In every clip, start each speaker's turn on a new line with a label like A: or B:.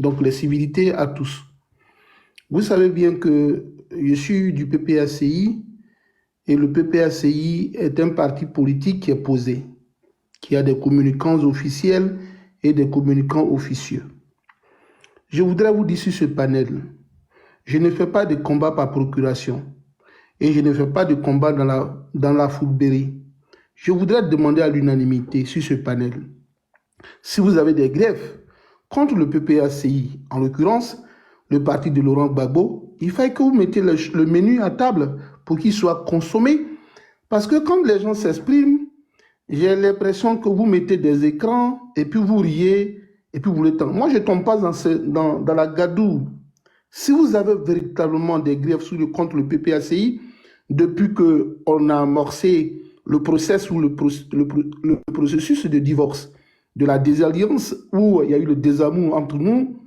A: Donc les civilités à tous. Vous savez bien que je suis du PPACI et le PPACI est un parti politique qui est posé, qui a des communicants officiels et des communicants officieux. Je voudrais vous dire sur ce panel, je ne fais pas de combat par procuration et je ne fais pas de combat dans la fourberie. Je voudrais demander à l'unanimité sur ce panel, si vous avez des greffes contre le PPACI, en l'occurrence le parti de Laurent Gbagbo, il faut que vous mettiez le menu à table pour qu'il soit consommé. Parce que quand les gens s'expriment, j'ai l'impression que vous mettez des écrans et puis vous riez et puis vous voulez tant. Moi, je ne tombe pas dans la gadoue. Si vous avez véritablement des griefs contre le PPACI, depuis qu'on a amorcé le processus ou le processus de divorce, de la désalliance, où il y a eu le désamour entre nous,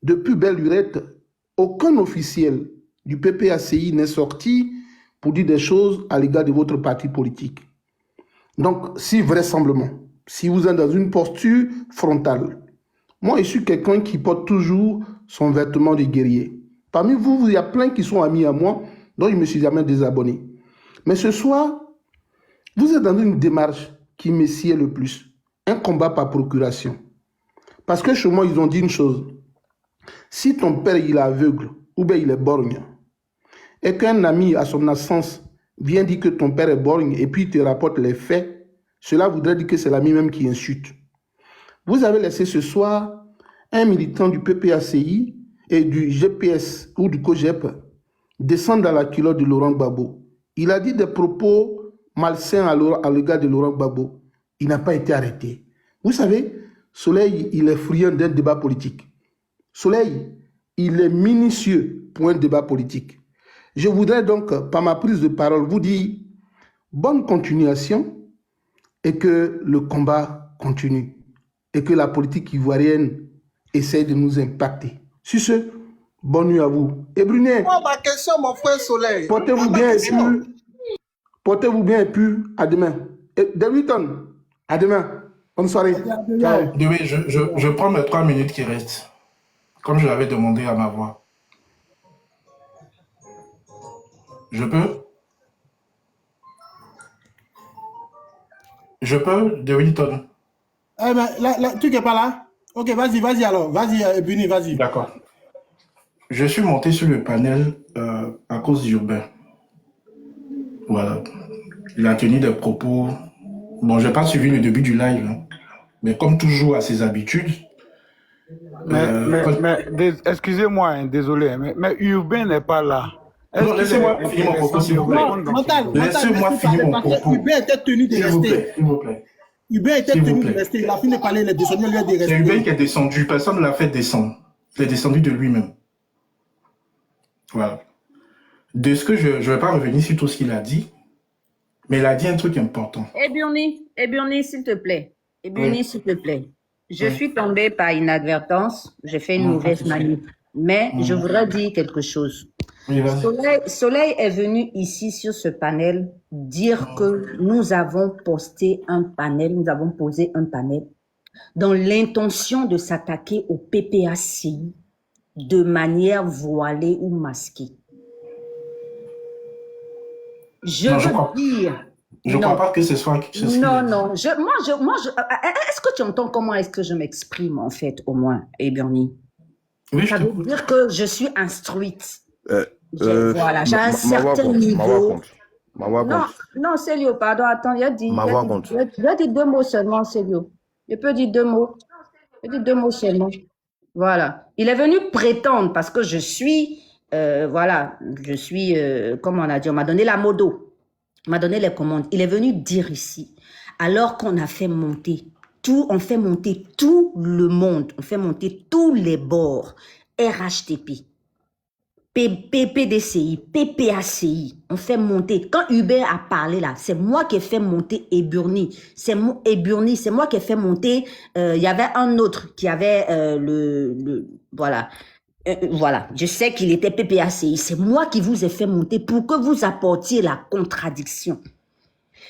A: depuis belle lurette, aucun officiel du PPACI n'est sorti pour dire des choses à l'égard de votre parti politique. Donc, si vraisemblablement, si vous êtes dans une posture frontale, moi, je suis quelqu'un qui porte toujours son vêtement de guerrier. Parmi vous, il y a plein qui sont amis à moi, dont je ne me suis jamais désabonné. Mais ce soir, vous êtes dans une démarche qui me sied le plus. Un combat par procuration. Parce que chez moi, ils ont dit une chose. Si ton père, il est aveugle, ou bien il est borgne, et qu'un ami à son naissance vient dire que ton père est borgne, et puis il te rapporte les faits, cela voudrait dire que c'est l'ami même qui insulte. Vous avez laissé ce soir un militant du PPACI et du GPS ou du COGEP descendre dans la culotte de Laurent Gbagbo. Il a dit des propos malsains à l'égard de Laurent Gbagbo. Il n'a pas été arrêté. Vous savez, Soleil, il est friand d'un débat politique. Soleil, il est minutieux pour un débat politique. Je voudrais donc, par ma prise de parole, vous dire bonne continuation et que le combat continue et que la politique ivoirienne essaie de nous impacter. Sur ce, bonne nuit à vous. Et Brunet,
B: ma question, mon frère Soleil.
A: Portez-vous bien et puis à demain. Et Davidson, à demain. Bonne soirée. Ciao.
C: Oui, je prends mes 3 minutes qui restent, comme je l'avais demandé à ma voix. Je peux? Je peux, Davidson?
B: Eh ben, tu n'es pas là? Ok, vas-y alors. Vas-y, Buni, vas-y.
C: D'accord. Je suis monté sur le panel à cause d'Urbain. Voilà. Il a tenu des propos. Bon, je n'ai pas suivi le début du live, hein. Mais comme toujours à ses habitudes.
D: Excusez-moi, hein, désolé, mais Urbain n'est pas là.
C: Non, laissez-moi finir mon propos, s'il vous plaît. Laissez-moi finir mon propos.
B: Urbain était tenu de rester.
C: S'il vous plaît.
B: Urbain était tenu de rester. Il a fini de parler, il est descendu, lui a dit rester.
C: C'est Urbain qui est descendu. Personne ne l'a fait descendre. Il est descendu de lui-même. Voilà. De ce que je ne vais pas revenir sur tout ce qu'il a dit, mais il a dit un truc important.
E: Ebony, s'il te plaît. Ebony, s'il te plaît. Je suis tombée par inadvertance. J'ai fait une mauvaise manip. Mais je voudrais dire quelque chose.
C: Oui,
E: Soleil est venu ici sur ce panel dire que nous avons posé un panel dans l'intention de s'attaquer au PPACI de manière voilée ou masquée. Je
C: ne crois pas que ce soit quelque chose.
E: Non. Est-ce que tu entends comment est-ce que je m'exprime en fait, au moins, Ebony?
C: Oui,
E: ça veut dire que je suis instruite. Voilà, j'ai un certain niveau. Non, Célio, pardon, attends, il a dit 2 mots seulement, Célio. Je peux dire 2 mots. Je dis 2 mots seulement. Voilà. Il est venu prétendre parce que je suis, comme on a dit, on m'a donné la modo. On m'a donné les commandes. Il est venu dire ici, alors qu'on a fait monter on fait monter tout le monde, on fait monter tous les bords, RHTP, PPDCI, PPACI, on fait monter. Quand Hubert a parlé là, c'est moi qui ai fait monter Eburni, c'est moi qui ai fait monter, il y avait un autre qui avait voilà, je sais qu'il était PPACI, c'est moi qui vous ai fait monter pour que vous apportiez la contradiction.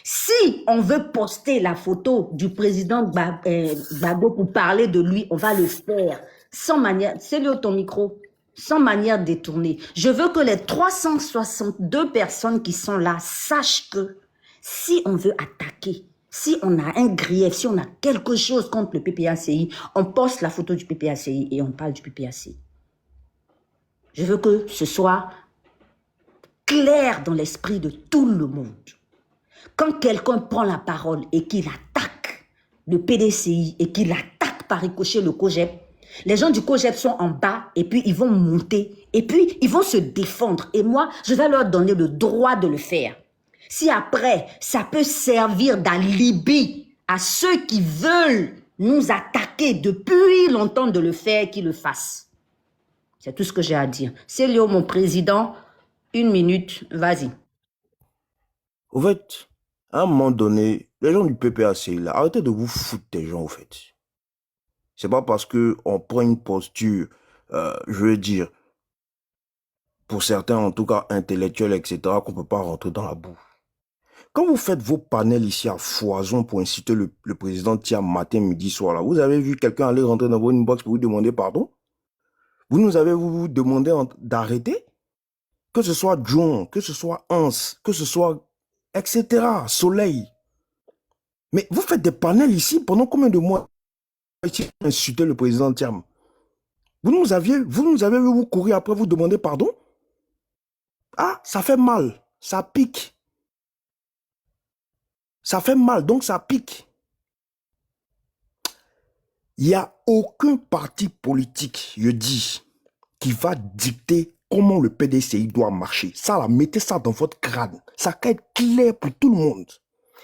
E: Si on veut poster la photo du président Gbagbo pour parler de lui, on va le faire. sans manière, c'est lui ton micro, sans manière détournée. Je veux que les 362 personnes qui sont là sachent que si on veut attaquer, si on a un grief, si on a quelque chose contre le PPACI, on poste la photo du PPACI et on parle du PPACI. Je veux que ce soit clair dans l'esprit de tout le monde. Quand quelqu'un prend la parole et qu'il attaque le PDCI et qu'il attaque par ricochet le COJEP, les gens du COJEP sont en bas et puis ils vont monter et puis ils vont se défendre. Et moi, je vais leur donner le droit de le faire. Si après, ça peut servir d'alibi à ceux qui veulent nous attaquer depuis longtemps de le faire, qu'ils le fassent. C'est tout ce que j'ai à dire. C'est Léo, mon président. 1 minute, vas-y.
F: Au fait, à un moment donné, les gens du PPAC, là, arrêtez de vous foutre des gens, au fait. C'est pas parce qu'on prend une posture, je veux dire, pour certains, en tout cas, intellectuels, etc., qu'on peut pas rentrer dans la boue. Quand vous faites vos panels ici à foison pour inciter le président Thiam matin, midi, soir, là, vous avez vu quelqu'un aller rentrer dans vos inbox pour vous demander pardon? Vous nous avez vous demandé d'arrêter? Que ce soit John, que ce soit Hans, que ce soit, etc., Soleil. Mais vous faites des panels ici pendant combien de mois ici pour insulter le président Thiam? Vous nous avez vu vous courir après vous demander pardon? Ah, ça fait mal, ça pique. Ça fait mal, donc ça pique. Il n'y a aucun parti politique, je dis, qui va dicter comment le PDCI doit marcher. Ça, là, mettez ça dans votre crâne. Ça va être clair pour tout le monde.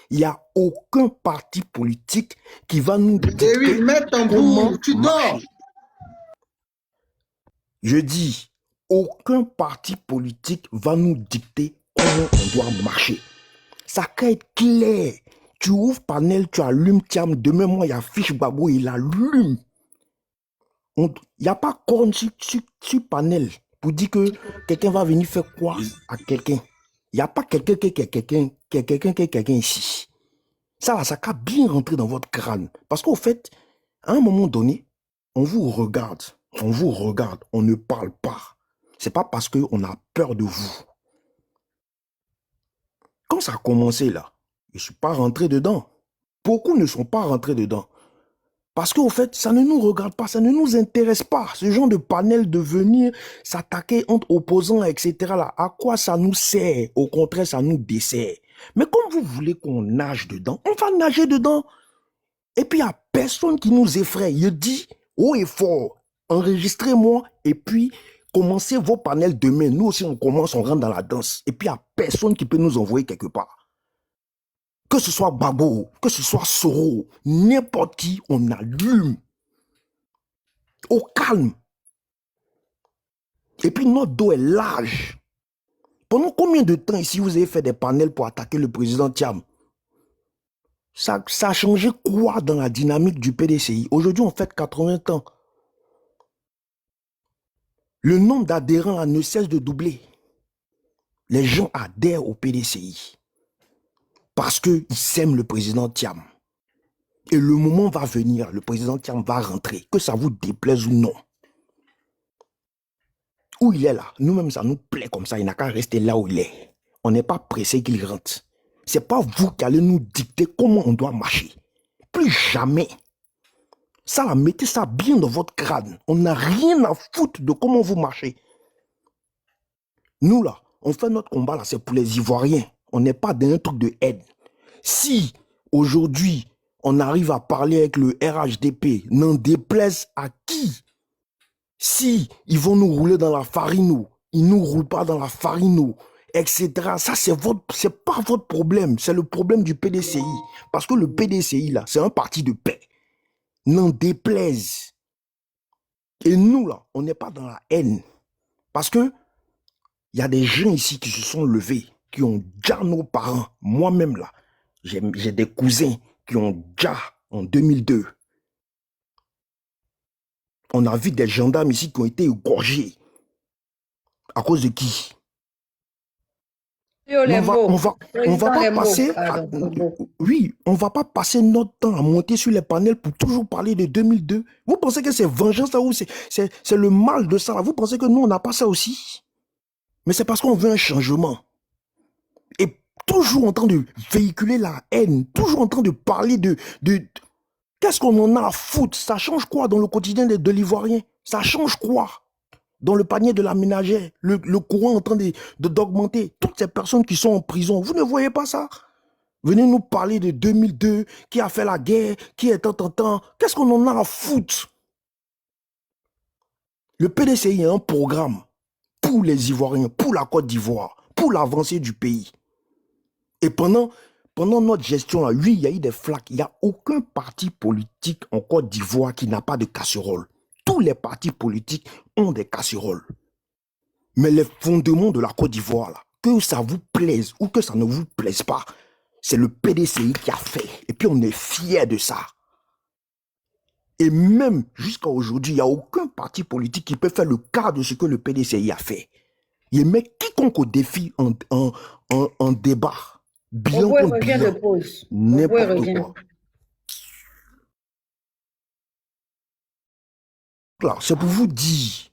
F: Il n'y a aucun parti politique qui va nous dicter
B: Eric, mets ton
F: comment
B: bout, tu dors.
F: marcher. Je dis, aucun parti politique va nous dicter comment on doit marcher. Ça va être clair. Tu ouvres panel, tu allumes Thiam. Demain, moi, il y a Fiche Babou, il allume. Il n'y a pas corne sur panel pour dire que quelqu'un va venir faire quoi à quelqu'un. Il n'y a pas quelqu'un qui est quelqu'un ici. Ça va bien rentrer dans votre crâne. Parce qu'au fait, à un moment donné, on vous regarde, on ne parle pas. C'est pas parce qu'on a peur de vous. Quand ça a commencé là, je ne suis pas rentré dedans. Beaucoup ne sont pas rentrés dedans. Parce qu'au fait, ça ne nous regarde pas, ça ne nous intéresse pas. Ce genre de panel de venir s'attaquer entre opposants, etc. Là, à quoi ça nous sert? Au contraire, ça nous dessert. Mais comme vous voulez qu'on nage dedans, on va nager dedans. Et puis, il n'y a personne qui nous effraie. Je dis haut et fort, enregistrez-moi et puis commencez vos panels demain. Nous aussi, on commence, on rentre dans la danse. Et puis, il n'y a personne qui peut nous envoyer quelque part. Que ce soit Babo, que ce soit Soro, n'importe qui, on allume. Au calme. Et puis notre dos est large. Pendant combien de temps ici vous avez fait des panels pour attaquer le président Thiam? Ça a changé quoi dans la dynamique du PDCI? Aujourd'hui, on fête 80 ans. Le nombre d'adhérents là ne cesse de doubler. Les gens adhèrent au PDCI. Parce qu'ils s'aiment le président Thiam. Et le moment va venir, le président Thiam va rentrer, que ça vous déplaise ou non. Où il est là, nous-mêmes ça nous plaît comme ça, il n'a qu'à rester là où il est. On n'est pas pressé qu'il rentre. C'est pas vous qui allez nous dicter comment on doit marcher. Plus jamais. Ça là, mettez ça bien dans votre crâne. On n'a rien à foutre de comment vous marchez. Nous là, on fait notre combat là, c'est pour les Ivoiriens. On n'est pas dans un truc de haine. Si aujourd'hui on arrive à parler avec le RHDP, n'en déplaise à qui? Si ils vont nous rouler dans la farine, ils nous roulent pas dans la farine, etc. Ça c'est pas votre problème, c'est le problème du PDCI. Parce que le PDCI là, c'est un parti de paix. N'en déplaise. Et nous là, on n'est pas dans la haine. Parce que il y a des gens ici qui se sont levés, qui ont déjà nos parents. Moi-même là, j'ai des cousins qui ont déjà en 2002. On a vu des gendarmes ici qui ont été égorgés. À cause de qui?
E: Yo,
F: Mais
E: les mots.
F: on va
E: Président
F: pas
E: les mots.
F: passer,
E: Pardon, les mots.
F: oui, on va pas passer notre temps à monter sur les panels pour toujours parler de 2002. Vous pensez que c'est vengeance là ou c'est le mal de ça là? Vous pensez que nous on n'a pas ça aussi? Mais c'est parce qu'on veut un changement. Et toujours en train de véhiculer la haine, toujours en train de parler de qu'est-ce qu'on en a à foutre? Ça change quoi dans le quotidien de l'Ivoirien? Ça change quoi dans le panier de la ménagère? Le courant en train d'augmenter. Toutes ces personnes qui sont en prison, vous ne voyez pas ça? Venez nous parler de 2002, qui a fait la guerre, qui est tant. Qu'est-ce qu'on en a à foutre? Le PDCI a un programme pour les Ivoiriens, pour la Côte d'Ivoire, pour l'avancée du pays. Et pendant notre gestion, là, oui, il y a eu des flaques. Il n'y a aucun parti politique en Côte d'Ivoire qui n'a pas de casserole. Tous les partis politiques ont des casseroles. Mais les fondements de la Côte d'Ivoire, là, que ça vous plaise ou que ça ne vous plaise pas, c'est le PDCI qui a fait. Et puis on est fiers de ça. Et même jusqu'à aujourd'hui, il n'y a aucun parti politique qui peut faire le quart de ce que le PDCI a fait. Il met quiconque au défi en débat. Bilan
E: Oboué
F: contre
E: revient
F: bilan.
E: de pause. Oboué
F: N'importe
E: revient.
F: quoi. Là, c'est pour vous dire,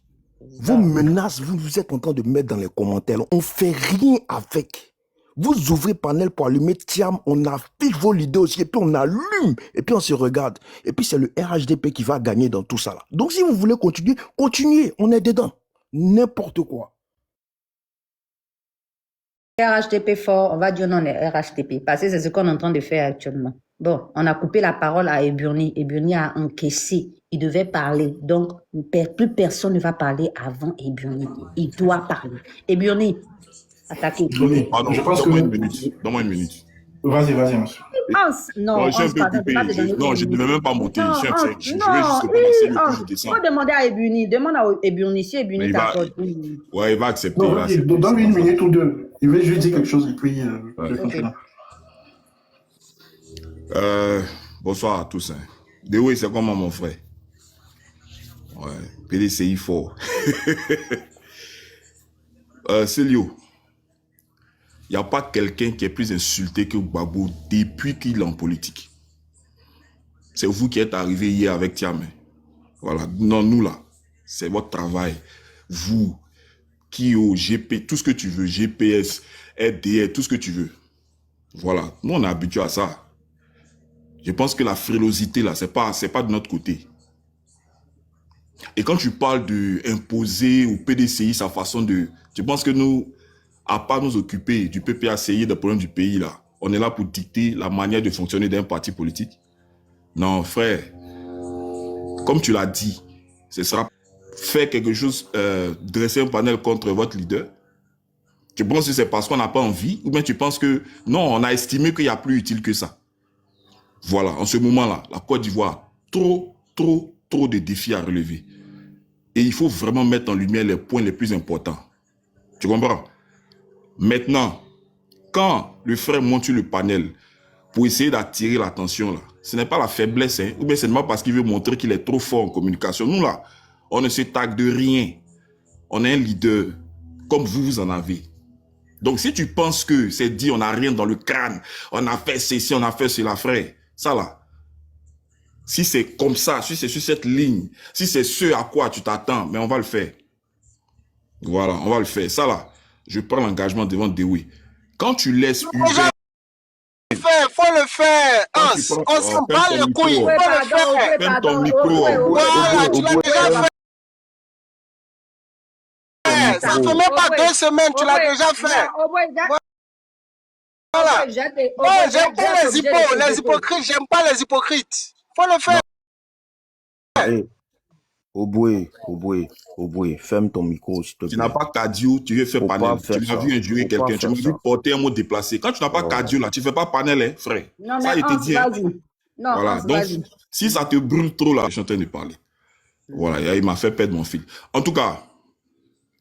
F: vos menaces, vous êtes en train de mettre dans les commentaires. On ne fait rien avec. Vous ouvrez panel pour allumer Tiam, on affiche vos leaders aussi, et puis on allume, et puis on se regarde. Et puis c'est le RHDP qui va gagner dans tout ça là. Donc si vous voulez continuer, continuez, on est dedans. N'importe quoi.
E: RHTP fort, on va dire non, les RHTP, parce que c'est ce qu'on est en train de faire actuellement. Bon, on a coupé la parole à Eburni. Eburni a encaissé. Il devait parler. Donc, plus personne ne va parler avant Eburni. Il doit parler. Eburni, attaquez.
C: Pardon, je pense que...
G: Donne-moi une minute. Donne-moi une minute.
C: Vas-y, monsieur.
E: Non,
G: je suis un peu occupé. Non, je ne devais même pas monter. Je vais juste commencer le coup de descendre.
E: Faut demander à Eburni. Demande à Eburni si Eburni
G: Il va-
E: t'accorde.
G: Ouais, il va accepter.
C: Non,
G: là,
C: vas-y,
G: c'est-
C: donne-lui une minute ou deux. Il veut juste dire quelque chose et puis je
G: Ouais.
C: continue.
G: Bonsoir à tous. Hein. Dewe, c'est comment mon frère? Ouais, PDCI fort. Célio, il n'y a pas quelqu'un qui est plus insulté que Gbagbo depuis qu'il est en politique. C'est vous qui êtes arrivé hier avec Tiamé. Voilà, non, nous là, c'est votre travail. Vous, Kio, GP, tout ce que tu veux, GPS, RDR, tout ce que tu veux. Voilà, nous on est habitués à ça. Je pense que la frilosité là, c'est pas de notre côté. Et quand tu parles de imposer au PDCI sa façon de... Tu penses que nous, à part nous occuper du PPACI, des problèmes du pays là, on est là pour dicter la manière de fonctionner d'un parti politique? Non, frère. Comme tu l'as dit, ce sera faire quelque chose, dresser un panel contre votre leader. Tu penses que c'est parce qu'on n'a pas envie? Ou bien tu penses que non, on a estimé qu'il y a plus utile que ça? Voilà, en ce moment-là, la Côte d'Ivoire, trop de défis à relever. Et il faut vraiment mettre en lumière les points les plus importants. Tu comprends? Maintenant, quand le frère monte sur le panel pour essayer d'attirer l'attention, là, ce n'est pas la faiblesse, hein, ou bien c'est pas parce qu'il veut montrer qu'il est trop fort en communication. Nous, là, on ne se tague de rien. On est un leader, comme vous en avez. Donc, si tu penses que c'est dit, on n'a rien dans le crâne, on a fait ceci, on a fait cela, frère, ça là, si c'est comme ça, si c'est sur cette ligne, si c'est ce à quoi tu t'attends, mais on va le faire. Voilà, on va le faire. Ça là, je prends l'engagement devant Dewi. Quand tu laisses Hubert...
H: Faut le faire.
G: Quand tu prends-
H: On s'en bat
G: ferme ton
H: les couilles.
G: micro.
H: Faut le faire.
G: Ferme ton micro.
H: Voilà, tu l'as déjà fait. Ça ne fait même pas 2 semaines, tu l'as déjà fait. Voilà. Oh, j'aime pas les hypocrites, j'aime pas les hypocrites. Faut le faire.
F: Hey, Oboué, ferme ton micro, s'il te
G: Tu
F: plaît.
G: n'as pas cardio, tu veux faire
F: Faut
G: panel.
F: pas faire
G: Tu m'as
F: ça.
G: vu injurer
F: Faut
G: quelqu'un,
F: pas
G: tu
F: faire
G: m'as vu
F: ça.
G: porter un mot déplacé. Quand tu n'as pas cardio là, tu ne fais pas panel, hein, frère.
E: Non,
G: Ça a
E: mais
G: été
E: Hans,
G: dit. Hein.
E: vas-y. Non,
G: Voilà,
E: Hans,
G: donc
E: vas-y.
G: si ça te brûle trop là, je suis en train de parler. Voilà, il m'a fait perdre mon fil. En tout cas,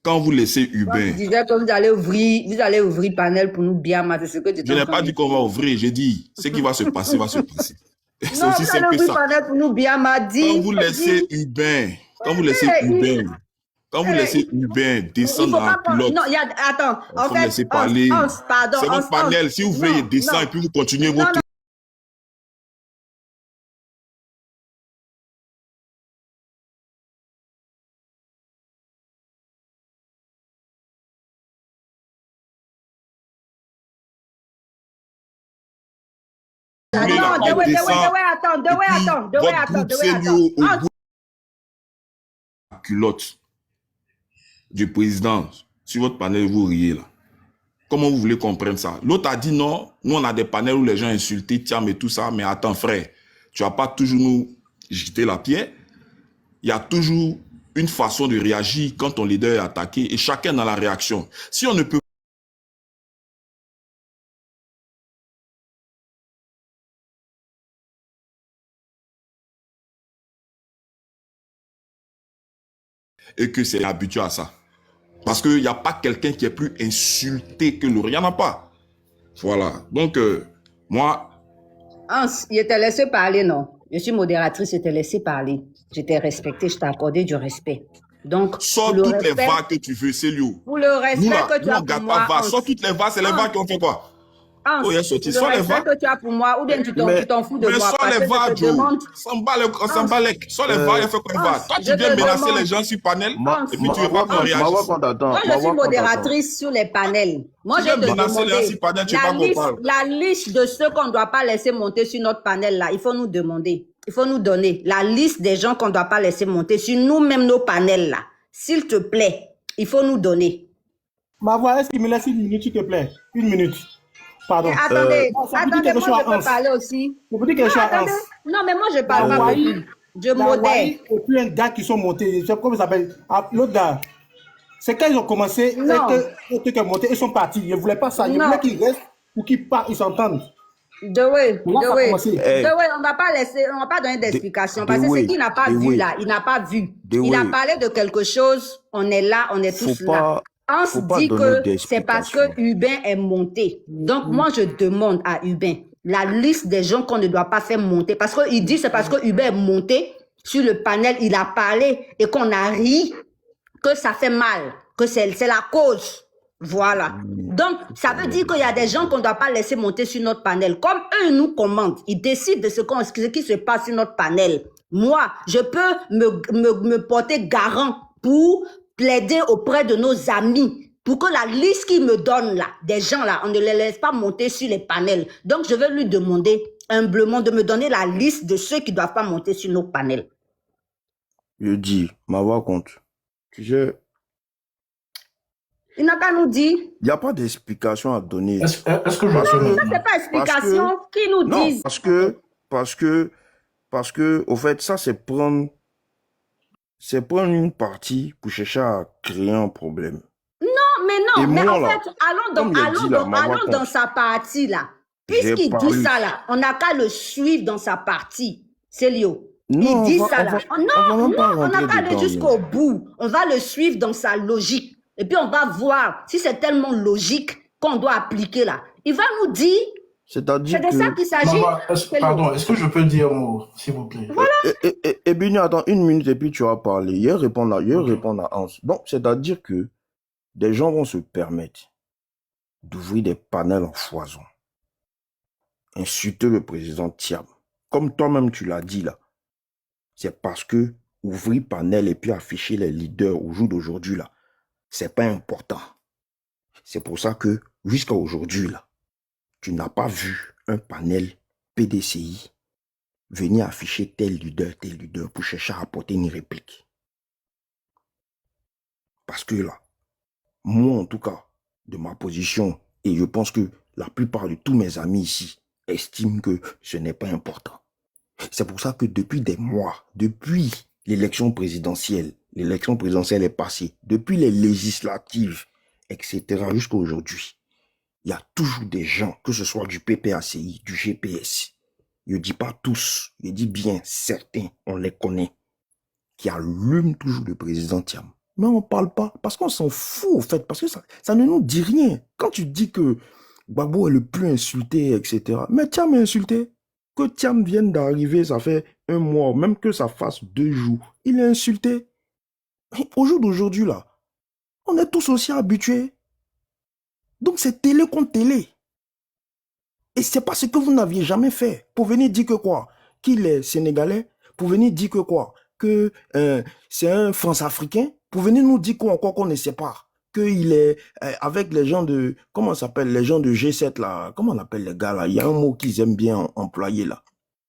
G: quand vous laissez
E: Tu
G: Hubert,
E: disais que vous allez ouvrir panel pour nous bien, c'est ce que tu
G: je n'ai pas dit qu'on va ouvrir, j'ai dit ce qui va se passer va se passer. C'est
E: Non,
G: aussi
E: vous
G: simple
E: allez
G: que
E: ouvrir
G: ça.
E: panel pour nous bien,
G: Quand vous laissez Hubert, Quand vous laissez Hubert
E: Il
G: descendre
E: faut
G: en
E: pas...
G: culotte,
E: Non, attends,
G: il
E: en
G: faut me
E: fait,
G: laisser parler.
E: pardon,
G: C'est votre panel. Si vous voulez,
E: non,
G: il descend
E: non,
G: et puis vous continuez
E: non,
G: votre...
E: non.
G: Voulez
E: Non,
G: la
E: Dewey,
G: tête descend.
E: attends,
G: Et puis, votre groupe s'est lié au bout de la culotte du président. Sur votre panel, vous riez là. Comment vous voulez comprendre ça? L'autre a dit non, nous on a des panels où les gens insultent, Thiam et tout ça, mais attends frère, tu vas pas toujours nous jeter la pierre. Il y a toujours une façon de réagir quand ton leader est attaqué et chacun dans la réaction. Si on ne peut et que c'est habitué à ça. Parce qu'il n'y a pas quelqu'un qui est plus insulté que l'autre. Il n'y en a pas. Voilà. Donc, moi...
E: Hans, il t'a laissé parler, non? Je suis modératrice, je t'ai laissé parler. Je t'ai respecté, je t'ai accordé du respect. Donc,
G: sors toutes les vagues que tu veux, Célio.
E: Pour le respect que tu as pour moi, Hans.
G: Sors toutes les vagues, c'est les vagues qui ont fait quoi?
E: Hans,
G: Oh, il est sorti. Sors
E: le
G: les
E: respect
G: vagues.
E: que tu as pour moi, ou bien tu t'en fous de
G: Mais
E: moi.
G: sors
E: Parce
G: les
E: que je
G: vagues,
E: te
G: Joe.
E: demande...
G: On s'en balèque. Sors les vagues, il fait quoi les vagues? Toi, tu viens menacer les gens sur panel et puis tu veux pas qu'on réagisse.
E: Moi, je suis modératrice sur les panels. Moi, je te demande la liste de ceux qu'on ne doit pas laisser monter sur notre panel là. Il faut nous demander. Il faut nous donner la liste des gens qu'on ne doit pas laisser monter sur nous-mêmes nos panels là. S'il te plaît, il faut nous donner.
B: Ma voix, est-ce qu'il me laisse une minute, s'il te plaît? Une minute. Pardon.
E: Mais attendez,
B: moi,
E: je peux parler aussi.
B: Je vous dis quelque chose à Hans.
E: Non, mais moi, je parle pas beaucoup. Je modère.
B: Et puis un gars qui sont montés, je sais pas comment il s'appelle. L'autre gars. C'est quand ils ont commencé, le truc est monté, ils sont partis. Je ne voulais pas ça. Je voulais qu'ils restent ou qu'ils partent, ils s'entendent.
E: Dewey, on va pas laisser, on va pas donner d'explication parce que ce qu'il n'a pas vu là, il n'a pas vu. Il a parlé de quelque chose, on est là, on est tous là. Hans dit que c'est parce que Hubin est monté. Donc moi je demande à Hubin la liste des gens qu'on ne doit pas faire monter parce qu'il dit c'est parce que Hubin est monté sur le panel, il a parlé et qu'on a ri que ça fait mal, que c'est la cause. Voilà. Donc, ça veut dire qu'il y a des gens qu'on ne doit pas laisser monter sur notre panel. Comme eux nous commandent, ils décident de ce qui se passe sur notre panel. Moi, je peux me porter garant pour plaider auprès de nos amis pour que la liste qu'ils me donnent là, des gens là, on ne les laisse pas monter sur les panels. Donc, je vais lui demander humblement de me donner la liste de ceux qui ne doivent pas monter sur nos panels.
F: Je dis, ma voix compte. Tu sais...
E: Il n'a pas nous dit.
F: Il n'y a pas d'explication à donner.
C: Est-ce que je
E: Non, ça c'est pas explication. Qui nous dit?
F: Parce que, au fait, ça c'est prendre une partie pour chercher à créer un problème.
E: Non, mais non. Mais en fait, allons
F: allons
E: dans sa partie là. Puisqu'il dit ça là, on n'a qu'à le suivre dans sa partie. Célio. Il dit ça là. Non, on n'a qu'à aller jusqu'au bout. On va le suivre dans sa logique. Et puis, on va voir si c'est tellement logique qu'on doit appliquer là. Il va nous dire...
F: C'est-à-dire
E: c'est de ça qu'il s'agit.
C: Pardon, est-ce que je peux dire un mot, s'il vous plaît?
E: Voilà.
F: Et Bini, attends une minute et puis tu vas parler. Il va répondre à Hans. Donc, c'est-à-dire que des gens vont se permettre d'ouvrir des panels en foison. Insulter le président Thiam. Comme toi-même, tu l'as dit là. C'est parce que ouvrir panel et puis afficher les leaders au jour d'aujourd'hui là, c'est pas important. C'est pour ça que, jusqu'à aujourd'hui, là, tu n'as pas vu un panel PDCI venir afficher tel leader pour chercher à apporter une réplique. Parce que là, moi en tout cas, de ma position, et je pense que la plupart de tous mes amis ici estiment que ce n'est pas important. C'est pour ça que depuis des mois, depuis l'élection présidentielle est passée, depuis les législatives, etc., jusqu'à aujourd'hui, il y a toujours des gens, que ce soit du PPACI, du GPS, je dis pas tous, je dis bien certains, on les connaît, qui allument toujours le président Thiam. Mais on parle pas, parce qu'on s'en fout, au fait, parce que ça ne nous dit rien. Quand tu dis que Gbagbo est le plus insulté, etc., mais Thiam est insulté. Que Thiam vienne d'arriver, ça fait un mois, même que ça fasse 2 jours, il est insulté. Au jour d'aujourd'hui, là, on est tous aussi habitués. Donc, c'est télé contre télé. Et c'est pas ce que vous n'aviez jamais fait. Pour venir dire que quoi? Qu'il est sénégalais. Pour venir dire que quoi? Que c'est un France-africain. Pour venir nous dire quoi encore qu'on ne sait pas. Qu'il est avec les gens de... Comment ça s'appelle? Les gens de G7 là. Comment on appelle les gars là? Il y a un mot qu'ils aiment bien employer là.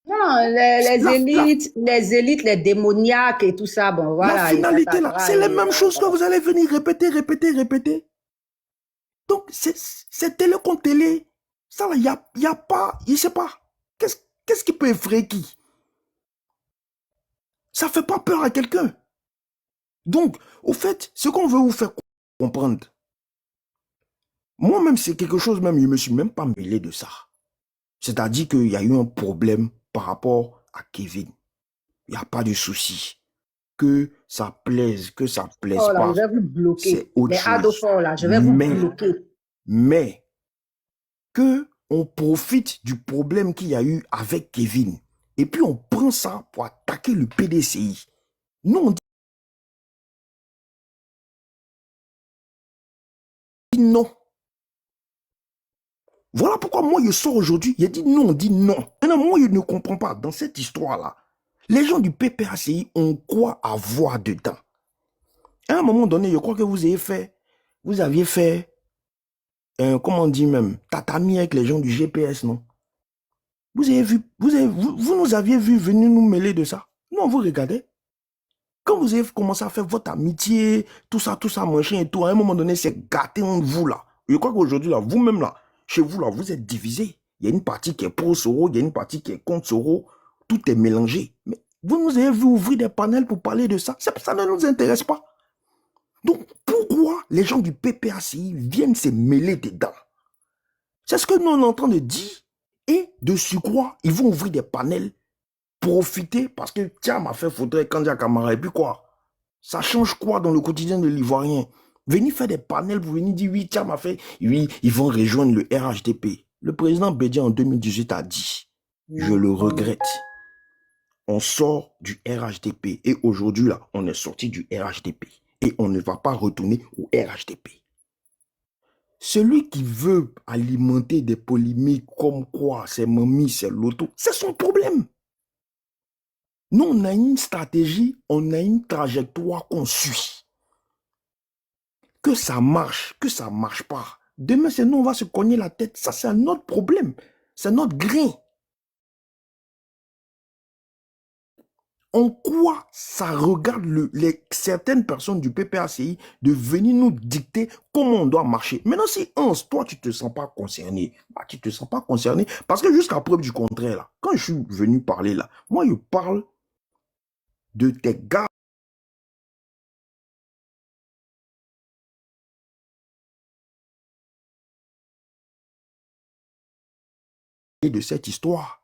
E: Non, les élites, les démoniaques et tout ça, bon, voilà.
F: La finalité là, c'est les mêmes choses que vous allez venir répéter. Donc, c'est télé contre télé. Ça là, y a pas, je sais pas. Qu'est-ce qui peut effrayer qui? Ça fait pas peur à quelqu'un. Donc, au fait, ce qu'on veut vous faire comprendre, moi-même, c'est quelque chose, même, je me suis même pas mêlé de ça. C'est-à-dire qu'il y a eu un problème par rapport à Kevin. Il n'y a pas de souci. Que ça plaise
E: Oh là,
F: pas,
E: je vais vous bloquer.
F: c'est autre
E: Les
F: chose.
E: adopteurs là, je vais vous bloquer.
F: Mais, que on profite du problème qu'il y a eu avec Kevin, et puis on prend ça pour attaquer le PDCI. Nous, on dit non. Voilà pourquoi moi, je sors aujourd'hui, il a dit non, on dit non. Maintenant, moi, je ne comprends pas, dans cette histoire-là, les gens du PPACI ont quoi à voir dedans? À un moment donné, je crois que vous aviez fait, comment on dit même, tatami avec les gens du GPS, non? Vous nous aviez vu venir nous mêler de ça. Non, vous regardez. Quand vous avez commencé à faire votre amitié, tout ça, machin et tout, à un moment donné, c'est gâté entre vous là. Je crois qu'aujourd'hui, là, vous-même là, chez vous là, vous êtes divisés. Il y a une partie qui est pro Soro, il y a une partie qui est contre Soro. Tout est mélangé. Mais vous nous avez vu ouvrir des panels pour parler de ça. Ça ne nous intéresse pas. Donc, pourquoi les gens du PPACI viennent se mêler dedans? C'est ce que nous, on est en train de dire. Et de surcroît, ils vont ouvrir des panels, profiter, parce que tiens, m'a fait faudrait Kandia Kamara. Et puis quoi? Ça change quoi dans le quotidien de l'Ivoirien? Venir faire des panels pour venir dire oui, tiens, m'a fait, oui, ils vont rejoindre le RHDP. Le président Bédia en 2018 a dit, je le regrette. On sort du RHDP. Et aujourd'hui, là, on est sorti du RHDP. Et on ne va pas retourner au RHDP. Celui qui veut alimenter des polémiques comme quoi c'est Mami, c'est l'auto, c'est son problème. Nous, on a une stratégie, on a une trajectoire qu'on suit. Que ça marche pas. Demain, c'est nous, on va se cogner la tête. Ça, c'est un autre problème. C'est notre grain. En quoi ça regarde certaines personnes du PPACI de venir nous dicter comment on doit marcher? Maintenant, si Hans, toi, tu ne te sens pas concerné, bah, tu ne te sens pas concerné. Parce que jusqu'à preuve du contraire, là, quand je suis venu parler là, moi, je parle de tes gars et de cette histoire.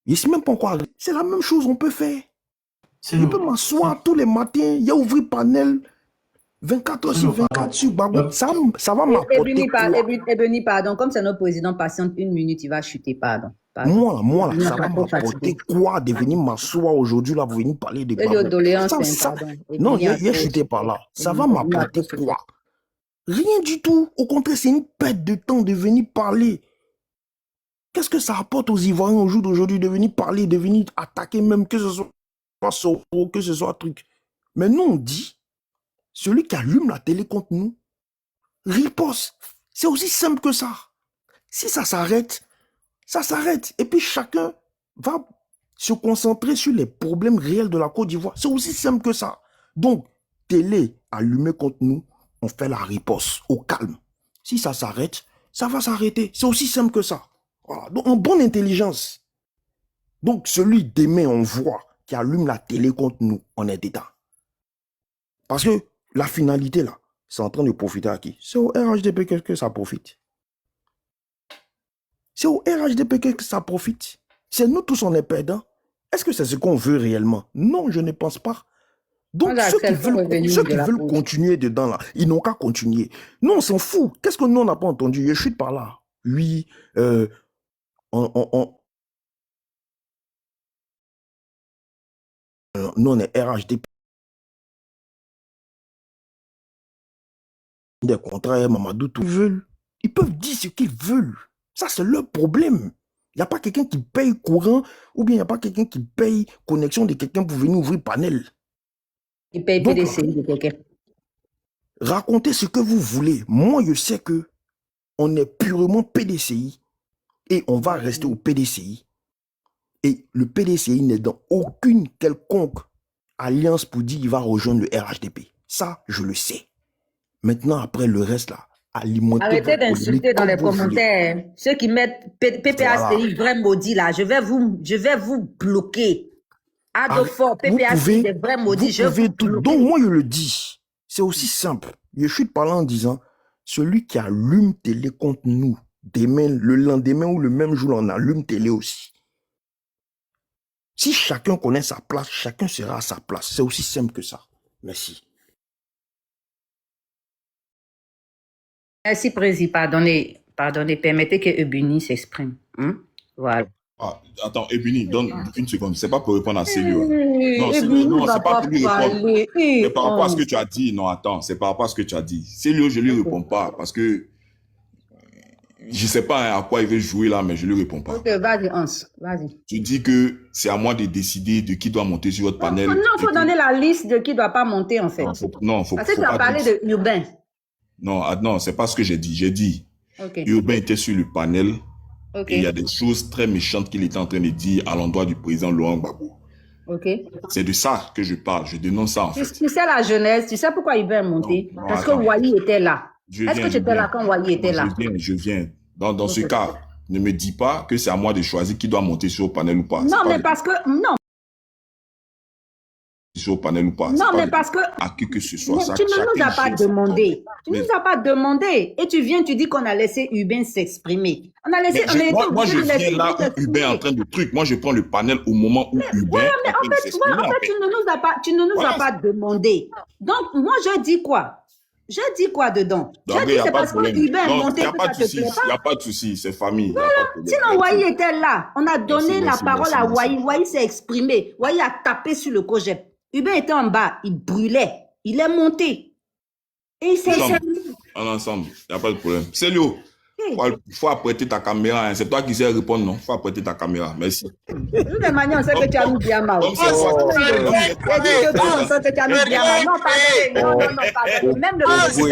F: Je ne sais même pas quoi. C'est la même chose, on peut faire. Je peux m'asseoir tous les matins, il y a ouvrir panel 24 heures sur 24 sur Babou. Ça va m'apporter quoi?
E: Ebony, pardon, comme c'est notre président patiente une minute, il va chuter, pardon.
F: Moi, là, ça va m'apporter quoi de venir m'asseoir aujourd'hui là, pour venir parler de Babou? Non, il a chuté par là. Ça va m'apporter quoi? Rien du tout. Au contraire, c'est une perte de temps de venir parler. Qu'est-ce que ça apporte aux Ivoiriens au jour d'aujourd'hui de venir parler, de venir attaquer même, que ce soit Soro, que ce soit truc. Mais nous, on dit, celui qui allume la télé contre nous, riposte. C'est aussi simple que ça. Si ça s'arrête, ça s'arrête. Et puis chacun va se concentrer sur les problèmes réels de la Côte d'Ivoire. C'est aussi simple que ça. Donc, télé allumée contre nous, on fait la riposte au calme. Si ça s'arrête, ça va s'arrêter. C'est aussi simple que ça. Voilà. Donc, en bonne intelligence. Donc, celui demain, on voit, qui allume la télé contre nous, on est dedans. Parce que la finalité, là, c'est en train de profiter à qui? C'est au RHDP que ça profite. C'est au RHDP que ça profite. C'est nous tous, on est perdants. Est-ce que c'est ce qu'on veut réellement? Non, je ne pense pas. Donc, ceux qui veulent continuer dedans, là, ils n'ont qu'à continuer. Nous, on s'en fout. Qu'est-ce que nous, on n'a pas entendu? Je chute par là. Oui, nous, on est RHDP. des contrats, Mamadou, tout ils veulent. Ils peuvent dire ce qu'ils veulent. Ça, c'est leur problème. Il n'y a pas quelqu'un qui paye courant ou bien il n'y a pas quelqu'un qui paye connexion de quelqu'un pour venir ouvrir panel.
E: Il paye
F: Donc,
E: PDCI de quelqu'un.
F: racontez ce que vous voulez. Moi, je sais que on est purement PDCI et on va rester au PDCI. Et le PDCI n'est dans aucune quelconque alliance pour dire qu'il va rejoindre le RHDP. Ça, je le sais. Maintenant, après le reste, là, alimentez.
E: Arrêtez d'insulter dans les commentaires. Ceux qui mettent PPACI, vrai maudit, là, je vais vous bloquer. Adolfo, PPACI, des vrais maudits, je vais vous bloquer.
F: Donc, moi, je le dis. C'est aussi simple. Je suis parlant en disant, celui qui allume télé contre nous, demain, le lendemain ou le même jour, on allume télé aussi. Si chacun connaît sa place, chacun sera à sa place. C'est aussi simple que ça. Merci.
E: Merci, Président. Pardonnez. Permettez que Ebuni s'exprime. Voilà.
G: Ah, attends, Ebuni, donne une seconde. C'est pas pour répondre à Célio. Non,
E: Ebuni va
G: c'est pas pour lui répondre.
E: parler.
G: C'est par rapport à ce que tu as dit. Non, attends, c'est par rapport à ce que tu as dit. Célio, je lui réponds pas parce que je sais pas à quoi il veut jouer là, mais je lui réponds pas.
E: Ok, vas-y, Hans. Vas-y.
G: Tu dis que c'est à moi de décider de qui doit monter sur votre panel.
E: Non, il faut donner la liste de qui ne doit pas monter, en fait.
G: Non, faut
E: Parce que tu
G: pas
E: as parlé
G: dire.
E: de Urbain.
G: Non, c'est pas ce que j'ai dit. J'ai dit,
E: Ok.
G: Urbain était sur le panel
E: Ok.
G: et il y a des choses très méchantes qu'il était en train de dire à l'endroit du président Laurent Gbagbo.
E: Ok.
G: C'est de ça que je parle. Je dénonce ça en fait.
E: Tu sais la jeunesse, tu sais pourquoi Urbain est monté?
G: Non,
E: Parce
G: attends.
E: que Wally était là.
G: Je
E: Est-ce
G: viens,
E: que tu
G: je
E: étais là
G: viens.
E: quand Wally était là?
G: Je viens. Dans ce
E: Ok.
G: cas, ne me dis pas que c'est à moi de choisir qui doit monter sur le panel ou pas.
E: Non, mais parce que... Non,
G: Sur le panel ou pas.
E: non, mais parce que...
G: À qui que ce soit.
E: Mais
G: Ça,
E: tu ne nous
G: chacun
E: as pas
G: gère son
E: demandé. Tu ne
G: Mais-
E: nous as pas demandé. Et tu viens, tu dis qu'on a laissé Urbain s'exprimer. On a laissé...
G: Mais
E: on a
G: moi,
E: été
G: je
E: obligé de laisser
G: viens là où
E: s'exprimer.
G: Hubert est en train de truc. Moi, je prends le panel au moment où Hubert est en train de s'exprimer.
E: En fait, tu ne nous as pas,
G: Voilà.
E: pas demandé. Donc, moi, je dis quoi? Je dis quoi dedans?
G: Donc,
E: Je
G: il
E: dis
G: n'y a
E: c'est
G: pas
E: parce
G: de
E: que
G: problème.
E: Urbain est
G: Non,
E: monté
G: il n'y a
E: que
G: pas
E: ça
G: de
E: te
G: souci.
E: plaît
G: Il
E: pas.
G: n'y a pas de souci. C'est famille. Il y a pas de problème.
E: Sinon,
G: Merci.
E: Wally était là. On a donné la
G: merci,
E: parole à
G: merci.
E: Wally. Wally s'est exprimé. Wally a tapé sur le cogep. Urbain était en bas. Il brûlait. Il est monté. Et il s'est
G: Ensemble.
E: exprimé.
G: Ensemble. Il n'y a pas de problème. Célio, il faut apprêter ta caméra. Hein. C'est toi qui sais répondre, non? Il faut apprêter ta caméra. Merci.
E: De toute manière, on sait que tu as mis bien mal.
G: Comme c'est toi qui sais. Comme c'est toi
E: J'ai dit que tout, on sait que tu as mis bien mal. Non, pardon. Même le président. Il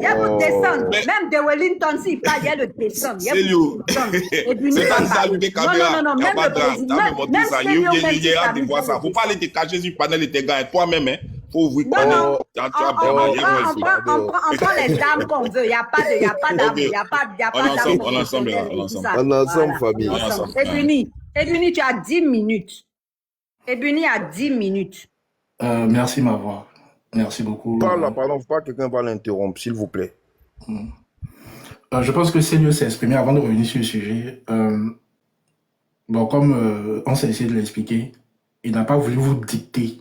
E: y a le descendre. Même de Wellington, s'il parle, il y a le descendre.
G: Célio. C'est pas ça, avec des caméras.
E: Non,
G: Il n'y a
E: même
G: pas
E: le
G: de drame.
E: président.
G: T'as me montré ça. Il y a hâte de voir ça. Faut pas aller te cacher sur le panel et tes gars. Et toi-même, hein. Faut ouvrir le panel.
E: Non,
G: Tu as
E: on prend les dames qu'on veut. Il n'y a pas d'âme. Il n'y a pas d'âme.
G: On ensemble,
F: famille.
E: Ebuni, tu as 10 minutes. Ebuni a 10 minutes.
C: Merci, ma voix. Merci beaucoup.
F: Pardon, faut pas que quelqu'un va l'interrompre, s'il vous plaît.
C: Je pense que Célio s'est exprimé avant de revenir sur le sujet. Bon, comme on s'est essayé de l'expliquer, il n'a pas voulu vous dicter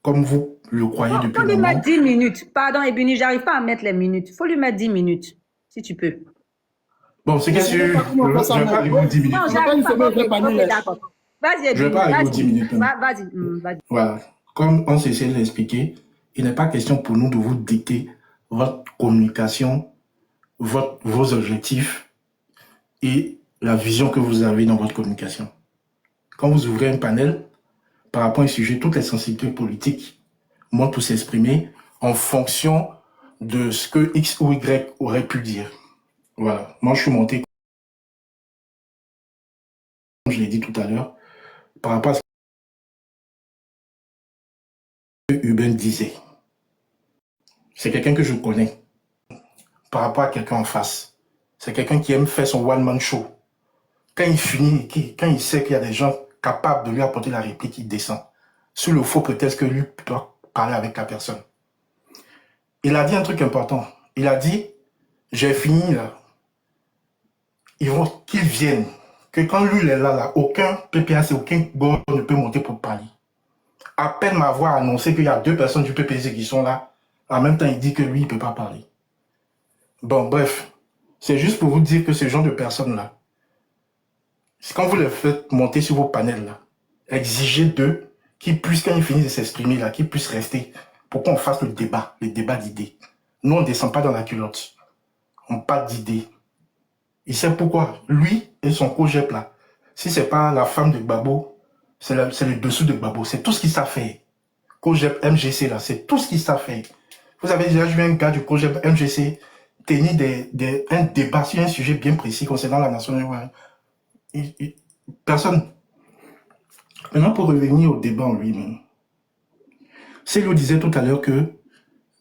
C: comme vous le croyez
E: Il
C: depuis
E: faut lui
C: le moment.
E: mettre 10 minutes. Pardon, Ebuni, j'arrive pas à mettre les minutes. Il faut lui mettre 10 minutes, si tu peux.
C: Bon, c'est qu'est-ce que je ne vais pas arriver aux 10 minutes.
E: Non,
B: pas
E: j'arrive
B: une
E: pas.
B: semaine, je vais
E: Ok,
B: pas nous laisser.
E: d'accord. Vas-y,
C: Je vais pas arriver aux 10 minutes.
E: Vas-y.
C: Voilà. Comme on s'est essayé de l'expliquer, il n'est pas question pour nous de vous dicter votre communication, vos objectifs et la vision que vous avez dans votre communication. Quand vous ouvrez un panel, par rapport à un sujet, toutes les sensibilités politiques vont tous s'exprimer en fonction de ce que X ou Y aurait pu dire. Voilà. Moi, je suis monté, comme je l'ai dit tout à l'heure, par rapport à ce que Urbain disait. C'est quelqu'un que je connais. Par rapport à quelqu'un en face. C'est quelqu'un qui aime faire son one-man show. Quand il finit, quand il sait qu'il y a des gens capables de lui apporter la réplique, il descend. Sous le faux prétexte que lui doit parler avec la personne. Il a dit un truc important. Il a dit, j'ai fini là. Ils vont qu'ils viennent. Que quand lui il est là, aucun PPAC, aucun gars ne peut monter pour parler. À peine m'avoir annoncé qu'il y a 2 personnes du PPC qui sont là, en même temps il dit que lui il ne peut pas parler. Bon, bref. C'est juste pour vous dire que ce genre de personnes-là, quand vous les faites monter sur vos panels là, exigez d'eux qu'ils puissent, quand ils finissent de s'exprimer là, qu'ils puissent rester pour qu'on fasse le débat d'idées. Nous, on ne descend pas dans la culotte. On parle d'idées. Il sait pourquoi. Lui et son cogep là, si c'est pas la femme de Gbagbo, c'est le dessous de Gbagbo. C'est tout ce qu'ils savent faire. Cogep MGC là, c'est tout ce qu'ils savent faire. Vous avez déjà vu un gars du Cogep MGC tenir un débat sur un sujet bien précis concernant la nation. Personne. Maintenant, pour revenir au débat en lui-même, Célio disait tout à l'heure que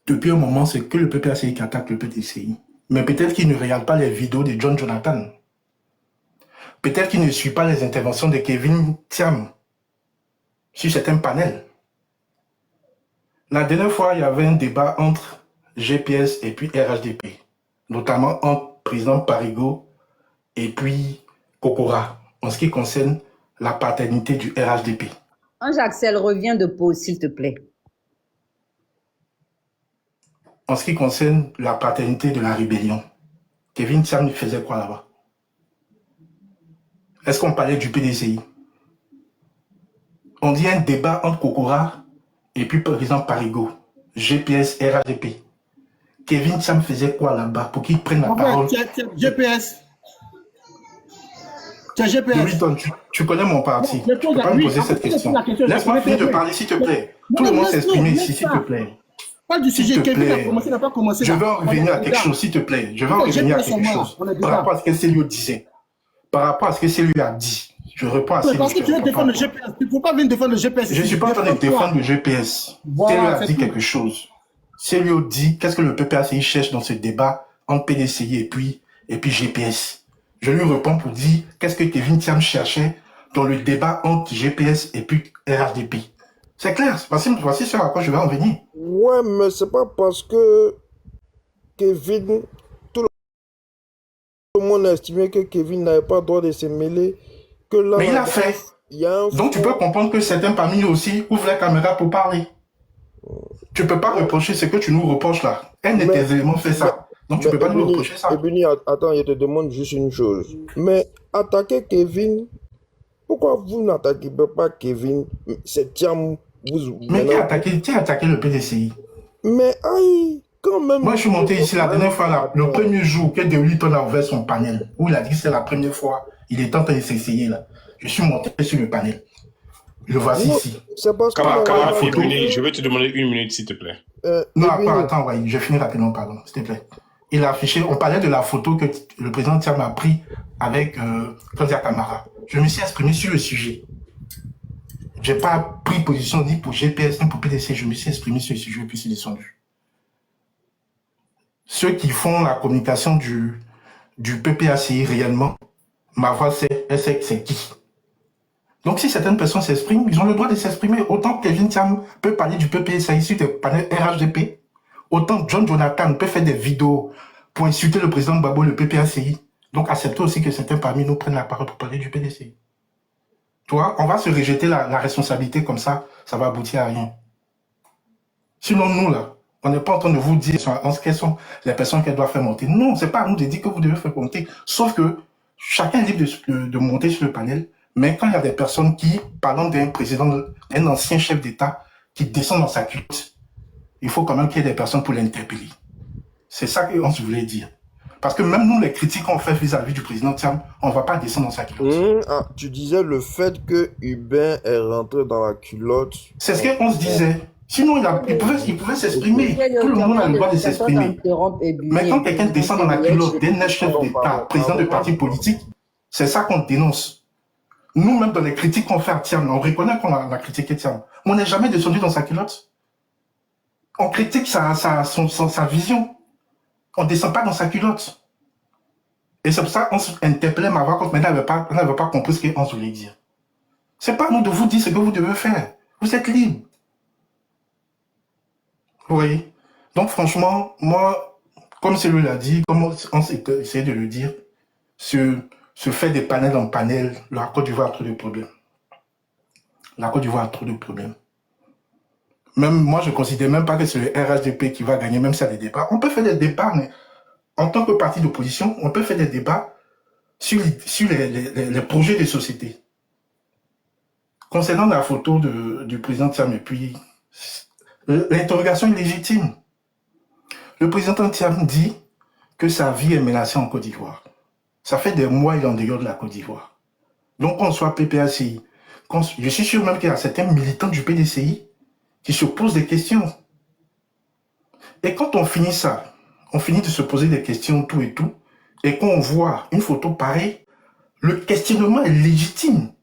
C: depuis un moment, c'est que le PPACI qui attaque le PDCI. Mais peut-être qu'il ne regarde pas les vidéos de John Jonathan. Peut-être qu'il ne suit pas les interventions de Kevin Thiam sur certains panels. La dernière fois, il y avait un débat entre GPS et puis RHDP, notamment entre président Parigo et puis Kokora, en ce qui concerne la paternité du RHDP.
E: Ange-Axel, reviens de pause, s'il te plaît.
C: En ce qui concerne la paternité de la rébellion, Kevin Thiam faisait quoi là-bas? Est-ce qu'on parlait du PDCI? On dit un débat entre Kokora et puis président Parigo, GPS, RHDP. Kevin Thiam faisait quoi là-bas pour qu'il prenne la parole?
B: GPS. C'est GPS.
C: Tu connais mon parti. Tu ne peux pas me poser cette question. Laisse-moi finir de parler, s'il te plaît. Tout le monde s'est exprimé ici, s'il te plaît.
B: Pas du sujet. Kevin a commencé, n'a pas commencé.
C: Je vais en revenir à quelque chose, s'il te plaît. Je vais en revenir à quelque chose. Par rapport à ce que Célio disait. Par rapport à ce que Célio a dit. Je réponds à Célio.
B: Parce que tu veux défendre le GPS. Il ne faut pas venir défendre le GPS.
C: Je ne suis pas en train de défendre le GPS. Célio a dit quelque chose. Célio dit qu'est-ce que le PPACI cherche dans ce débat entre PDCI et puis GPS. Je lui réponds pour dire qu'est-ce que Kevin Thiam cherchait dans le débat entre GPS et puis RHDP. C'est clair, voici ce à quoi je vais en venir.
F: Ouais, mais c'est pas parce que Kevin, tout le monde a estimé que Kevin n'avait pas le droit de se mêler que là.
C: Mais il a fait. Donc tu peux comprendre que certains parmi nous aussi ouvrent la caméra pour parler. Tu peux pas reprocher ce que tu nous reproches là. Un de tes éléments fait ça. Donc tu peux pas nous reprocher ça.
F: Ebony, attends, je te demande juste une chose. Mais attaquer Kevin, pourquoi vous n'attaquez pas Kevin? C'est Thiam.
C: Mais qui a attaqué le PDCI?
F: Mais aïe, quand même.
C: Moi je suis monté ici la dernière fois là, le premier jour que Deoliton a ouvert son panel, où il a dit que c'est la première fois, il est en train de s'essayer là. Je suis monté sur le panel. Le voici ici.
F: C'est parce que
I: je vais te demander une minute, s'il te plaît.
C: Non, attends, ouais, je finis rapidement, pardon, s'il te plaît. Il a affiché, on parlait de la photo que le président Thiam a pris avec Claudia Camara. Je me suis exprimé sur le sujet. Je n'ai pas pris position ni pour GPS ni pour PDC, je me suis exprimé sur le sujet et puis c'est descendu. Ceux qui font la communication du PPACI réellement, ma voix c'est qui? Donc si certaines personnes s'expriment, ils ont le droit de s'exprimer. Autant que Kevin Thiam peut parler du PPACI sur des panels RHDP, autant John Jonathan peut faire des vidéos pour insulter le président Gbagbo, le PPACI. Donc acceptez aussi que certains parmi nous prennent la parole pour parler du PDCI. Toi, on va se rejeter la responsabilité comme ça va aboutir à rien. Sinon, nous, là, on n'est pas en train de vous dire quelles sont les personnes qu'elle doit faire monter. Non, c'est pas à nous de dire que vous devez faire monter. Sauf que chacun est libre de monter sur le panel. Mais quand il y a des personnes qui, parlant d'un président, d'un ancien chef d'État, qui descend dans sa culotte, il faut quand même qu'il y ait des personnes pour l'interpeller. C'est ça qu'on se voulait dire. Parce que même nous, les critiques qu'on fait vis-à-vis du président Thiam, on ne va pas descendre dans sa culotte.
F: Tu disais le fait que Hubin est rentré dans la culotte.
C: C'est ce qu'on se disait. Sinon, il pouvait s'exprimer. Tout le monde a le droit de s'exprimer. Mais quand quelqu'un descend dans la culotte d'un chef d'État, président de parti politique, c'est ça qu'on dénonce. Nous-mêmes, dans les critiques qu'on fait à Thiam, on reconnaît qu'on a critiqué Thiam. Mais on n'est jamais descendu dans sa culotte. On critique sa vision. On ne descend pas dans sa culotte. Et c'est pour ça qu'on interpellait ma voix, mais elle n'avait pas compris ce qu'on voulait dire. Ce n'est pas à nous de vous dire ce que vous devez faire. Vous êtes libre. Vous voyez? Donc franchement, moi, comme celui l'a dit, comme on essayé de le dire, se fait des panels en panel, la Côte d'Ivoire a trop de problèmes. La Côte d'Ivoire a trop de problèmes. Même moi, je ne considère même pas que c'est le RHDP qui va gagner, même s'il y a des débats. On peut faire des débats, mais en tant que parti d'opposition, on peut faire des débats sur les projets de société. Concernant la photo du président Thiam et puis L'interrogation est légitime. Le président Thiam dit que sa vie est menacée en Côte d'Ivoire. Ça fait des mois qu'il est en dehors de la Côte d'Ivoire. Donc, qu'on soit PPACI, je suis sûr même qu'il y a certains militants du PDCI qui se posent des questions. Et quand on finit ça, on finit de se poser des questions, tout et tout, et qu'on voit une photo pareille, le questionnement est légitime.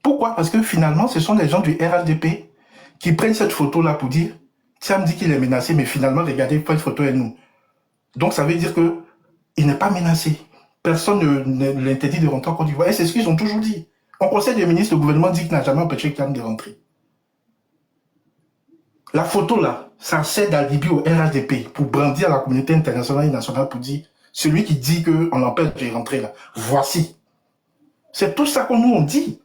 C: Pourquoi? Parce que finalement, ce sont les gens du RHDP qui prennent cette photo-là pour dire « Thiam dit qu'il est menacé, mais finalement, regardez, cette photo est nous. » Donc, ça veut dire qu'il n'est pas menacé. Personne ne l'interdit de rentrer en Côte d'Ivoire. Et c'est ce qu'ils ont toujours dit. En Conseil des ministres, le gouvernement dit qu'il n'a jamais empêché Thiam de rentrer. La photo là, ça sert d'alibi au RHDP pour brandir à la communauté internationale et nationale pour dire celui qui dit qu'on empêche de rentrer là, voici. C'est tout ça qu'on nous on dit.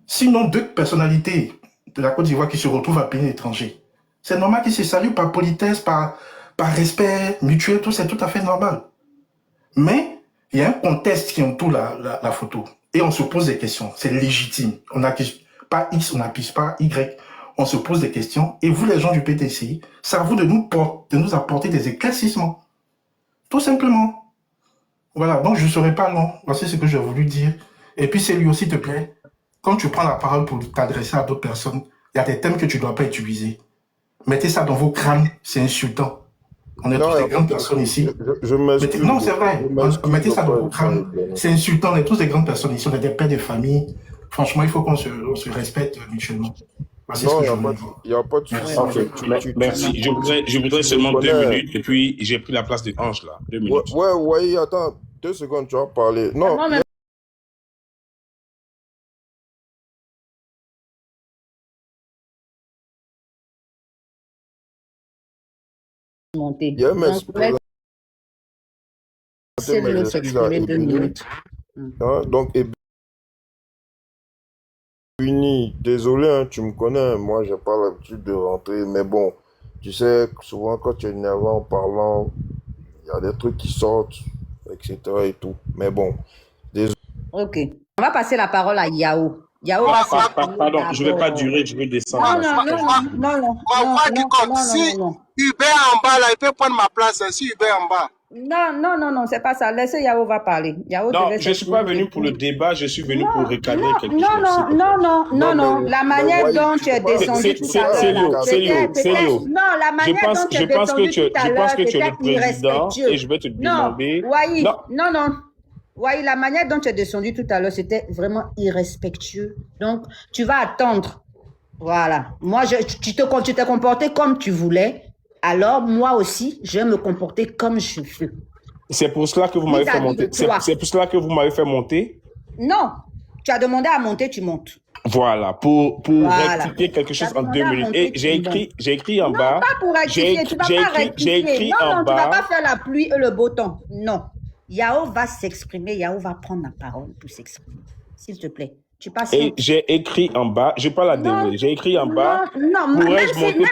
C: Sinon, deux personnalités de la Côte d'Ivoire qui se retrouvent à payer l'étranger, c'est normal qu'ils se saluent par politesse, par respect mutuel, tout c'est tout à fait normal. Mais il y a un contexte qui entoure la photo et on se pose des questions. C'est légitime. On n'accuse pas X, on n'accuse pas Y. On se pose des questions et vous les gens du PTCI, c'est à vous de nous apporter des éclaircissements. Tout simplement. Voilà, donc je ne serai pas long. Voici ce que j'ai voulu dire. Et puis c'est lui aussi, s'il te plaît, quand tu prends la parole pour t'adresser à d'autres personnes, il y a des thèmes que tu ne dois pas utiliser. Mettez ça dans vos crânes, c'est insultant. On est tous des grandes personnes ici. Non, c'est vrai. Mettez ça dans vos crânes, c'est insultant. On est tous des grandes personnes ici, on est des pères de famille. Franchement, il faut qu'on se respecte mutuellement.
J: Non, il n'y a pas de souci.
I: Merci. Je voudrais seulement 2 minutes et puis j'ai pris la place de Ange là. 2 minutes.
J: Ouais, attends, 2 secondes, tu vas parler. Non,
E: monter.
J: il y a même
E: C'est le s'exprimer 2 minutes.
J: Donc, Uni, désolé, hein, tu me connais, moi j'ai pas l'habitude de rentrer, mais bon, tu sais, souvent quand tu es énervé en parlant, il y a des trucs qui sortent, etc. et tout. Mais bon, désolé.
E: Ok. On va passer la parole à Yao. Yao,
I: pardon, je ne vais pas durer, je vais descendre.
H: Si Hubert en bas, là, il peut prendre ma place, si Hubert en bas.
E: Non, c'est pas ça. Laissez Yao va parler. Yao
I: non, je ne suis pas venu pour le débat, je suis venu pour recadrer quelque chose.
E: Non. La manière dont tu es descendu tout à l'heure.
I: C'est Léo.
E: Non, la manière dont tu es descendu tout à l'heure,
I: je pense que tu es le président et je vais te demander.
E: Non. Oui, la manière dont tu es descendu tout à l'heure, c'était vraiment irrespectueux. Donc, tu vas attendre. Voilà. Moi, tu t'es comporté comme tu voulais. Alors, moi aussi, je vais me comporter comme je veux.
I: C'est pour cela que vous m'avez fait monter. C'est pour cela que vous m'avez fait monter?
E: Non. Tu as demandé à monter, tu montes.
I: Voilà, pour rectifier quelque chose en 2 minutes. Et j'ai écrit en bas.
E: Non, pas pour rectifier. Tu ne vas pas rectifier. Non, tu ne vas pas faire la pluie et le beau temps. Non. Yao va s'exprimer. Yao va prendre la parole pour s'exprimer. S'il te plaît. Et
I: j'ai écrit en bas, je ne vais pas la dévoiler, j'ai écrit en bas.
E: Même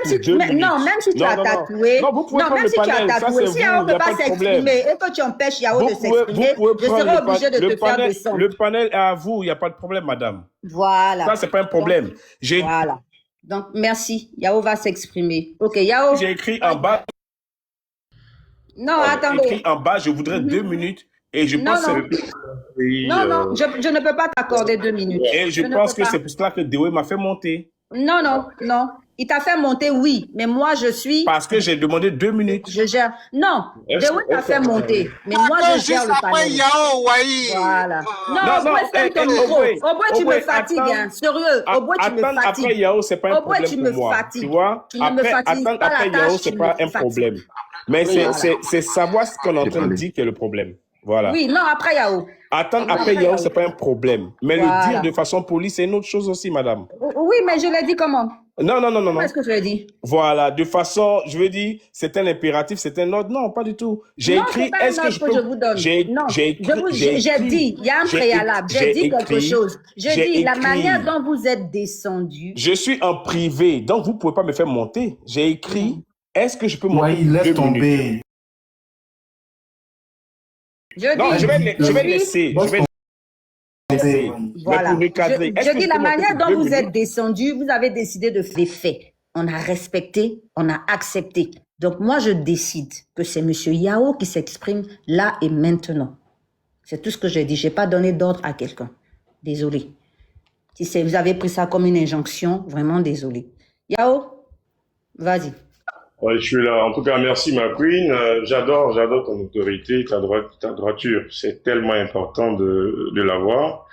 E: si tu as tatoué, si Yao ne peut pas s'exprimer et que tu empêches Yao de s'exprimer, je serai obligé de te faire descendre.
I: Le panel est à vous, il n'y a pas de problème, madame.
E: Voilà.
I: Ça, ce n'est pas un problème.
E: Voilà. Donc, merci. Yao va s'exprimer. Ok, Yao.
I: J'ai écrit en bas.
E: Non, attendez.
I: J'ai écrit en bas, je voudrais 2 minutes. Et je pense
E: non, je ne peux pas t'accorder 2 minutes.
I: Et je pense que c'est pour cela que Dewey m'a fait monter.
E: Non. Il t'a fait monter, oui. Mais moi, je suis...
I: Parce que j'ai demandé 2 minutes.
E: Je gère... Non, Dewey t'a fait monter. Mais moi, je gère le panel. Voilà. Non, c'est ton micro. Au bout, tu me fatigues. Hein. Sérieux. Au bout, tu me fatigues.
I: Après Yao, c'est pas un problème pour moi. Tu vois? Après Yao, c'est pas un problème. Mais c'est savoir ce qu'on est en train de dire qui est le problème. Voilà.
E: Oui, non, après Yao.
I: Attendre après Yao, ce n'est pas un problème. Mais le dire de façon polie, c'est une autre chose aussi, madame.
E: Oui, mais je l'ai dit comment?
I: Non.
E: Comment est-ce que je l'ai dit?
I: Voilà, de façon, je veux dire, c'est un impératif, c'est un ordre. Non, pas du tout. J'ai écrit, est-ce que je peux...
E: je vous donne. J'ai dit, il y a un préalable. J'ai dit quelque chose. J'ai dit, la manière dont vous êtes descendu.
I: Je suis en privé, donc vous ne pouvez pas me faire monter. J'ai écrit, est-ce que je peux monter?
C: Il laisse tomber.
I: Je vais laisser.
E: Voilà. Je dis la manière dont vous êtes descendu, vous avez décidé de faire des faits. on a respecté, on a accepté. Donc moi, je décide que c'est M. Yao qui s'exprime là et maintenant. C'est tout ce que j'ai dit. Je n'ai pas donné d'ordre à quelqu'un. Désolé. Si vous avez pris ça comme une injonction, vraiment désolé. Yao, vas-y.
I: Ouais, je suis là. En tout cas, merci ma queen. J'adore ton autorité, ta droiture. C'est tellement important de l'avoir.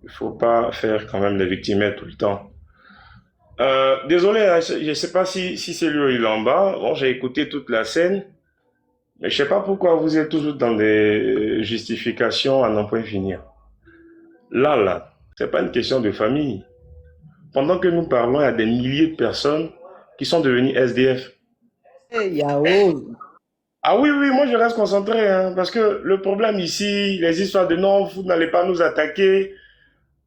I: Il faut pas faire quand même les victimes tout le temps. Désolé, hein, je sais pas si c'est lui ou il est en bas. Bon, j'ai écouté toute la scène, mais je sais pas pourquoi vous êtes toujours dans des justifications à n'en point finir. Là, c'est pas une question de famille. Pendant que nous parlons, il y a des milliers de personnes qui sont devenues SDF.
E: Hey, Yao.
I: Ah oui, moi je reste concentré, hein, parce que le problème ici, les histoires de non, vous n'allez pas nous attaquer.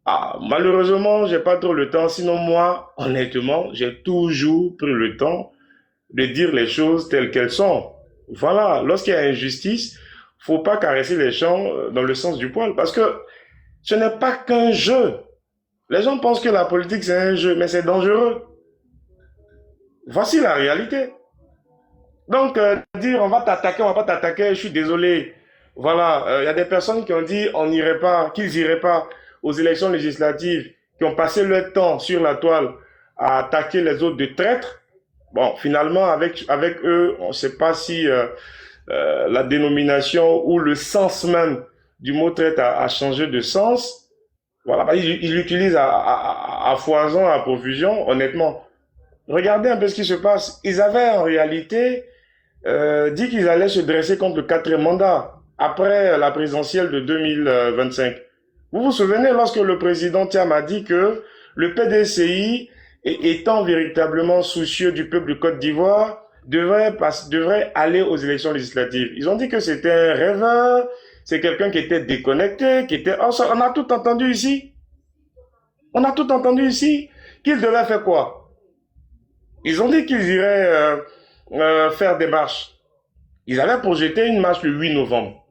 I: Ah, malheureusement, j'ai pas trop le temps. Sinon, moi, honnêtement, j'ai toujours pris le temps de dire les choses telles qu'elles sont. Voilà, lorsqu'il y a injustice, faut pas caresser les gens dans le sens du poil, parce que ce n'est pas qu'un jeu. Les gens pensent que la politique c'est un jeu, mais c'est dangereux. Voici la réalité. Donc, dire on va t'attaquer, on va pas t'attaquer, je suis désolé. Voilà, y a des personnes qui ont dit qu'ils iraient pas aux élections législatives, qui ont passé leur temps sur la toile à attaquer les autres de traîtres. Bon, finalement, avec eux, on ne sait pas si la dénomination ou le sens même du mot traître a changé de sens. Voilà, ils l'utilisent à foison, à profusion, honnêtement. Regardez un peu ce qui se passe. Ils avaient en réalité dit qu'ils allaient se dresser contre le 4e mandat après la présidentielle de 2025. Vous vous souvenez lorsque le président Thiam a dit que le PDCI, étant véritablement soucieux du peuple de Côte d'Ivoire, devrait aller aux élections législatives. Ils ont dit que c'était un rêveur, c'est quelqu'un qui était déconnecté, on a tout entendu ici. On a tout entendu ici. Qu'ils devaient faire quoi? Ils ont dit qu'ils iraient faire des marches. Ils avaient projeté une marche le 8 novembre.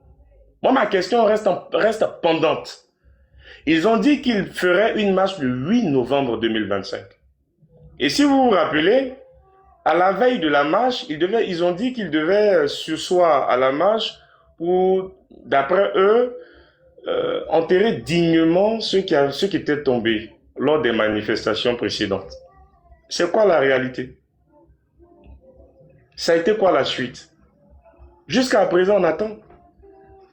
I: Moi, ma question reste pendante. Ils ont dit qu'ils feraient une marche le 8 novembre 2025. Et si vous vous rappelez, à la veille de la marche, ils ont dit qu'ils devaient surseoir à la marche pour, d'après eux, enterrer dignement ceux qui étaient tombés lors des manifestations précédentes. C'est quoi la réalité? Ça a été quoi la suite? Jusqu'à présent, on attend.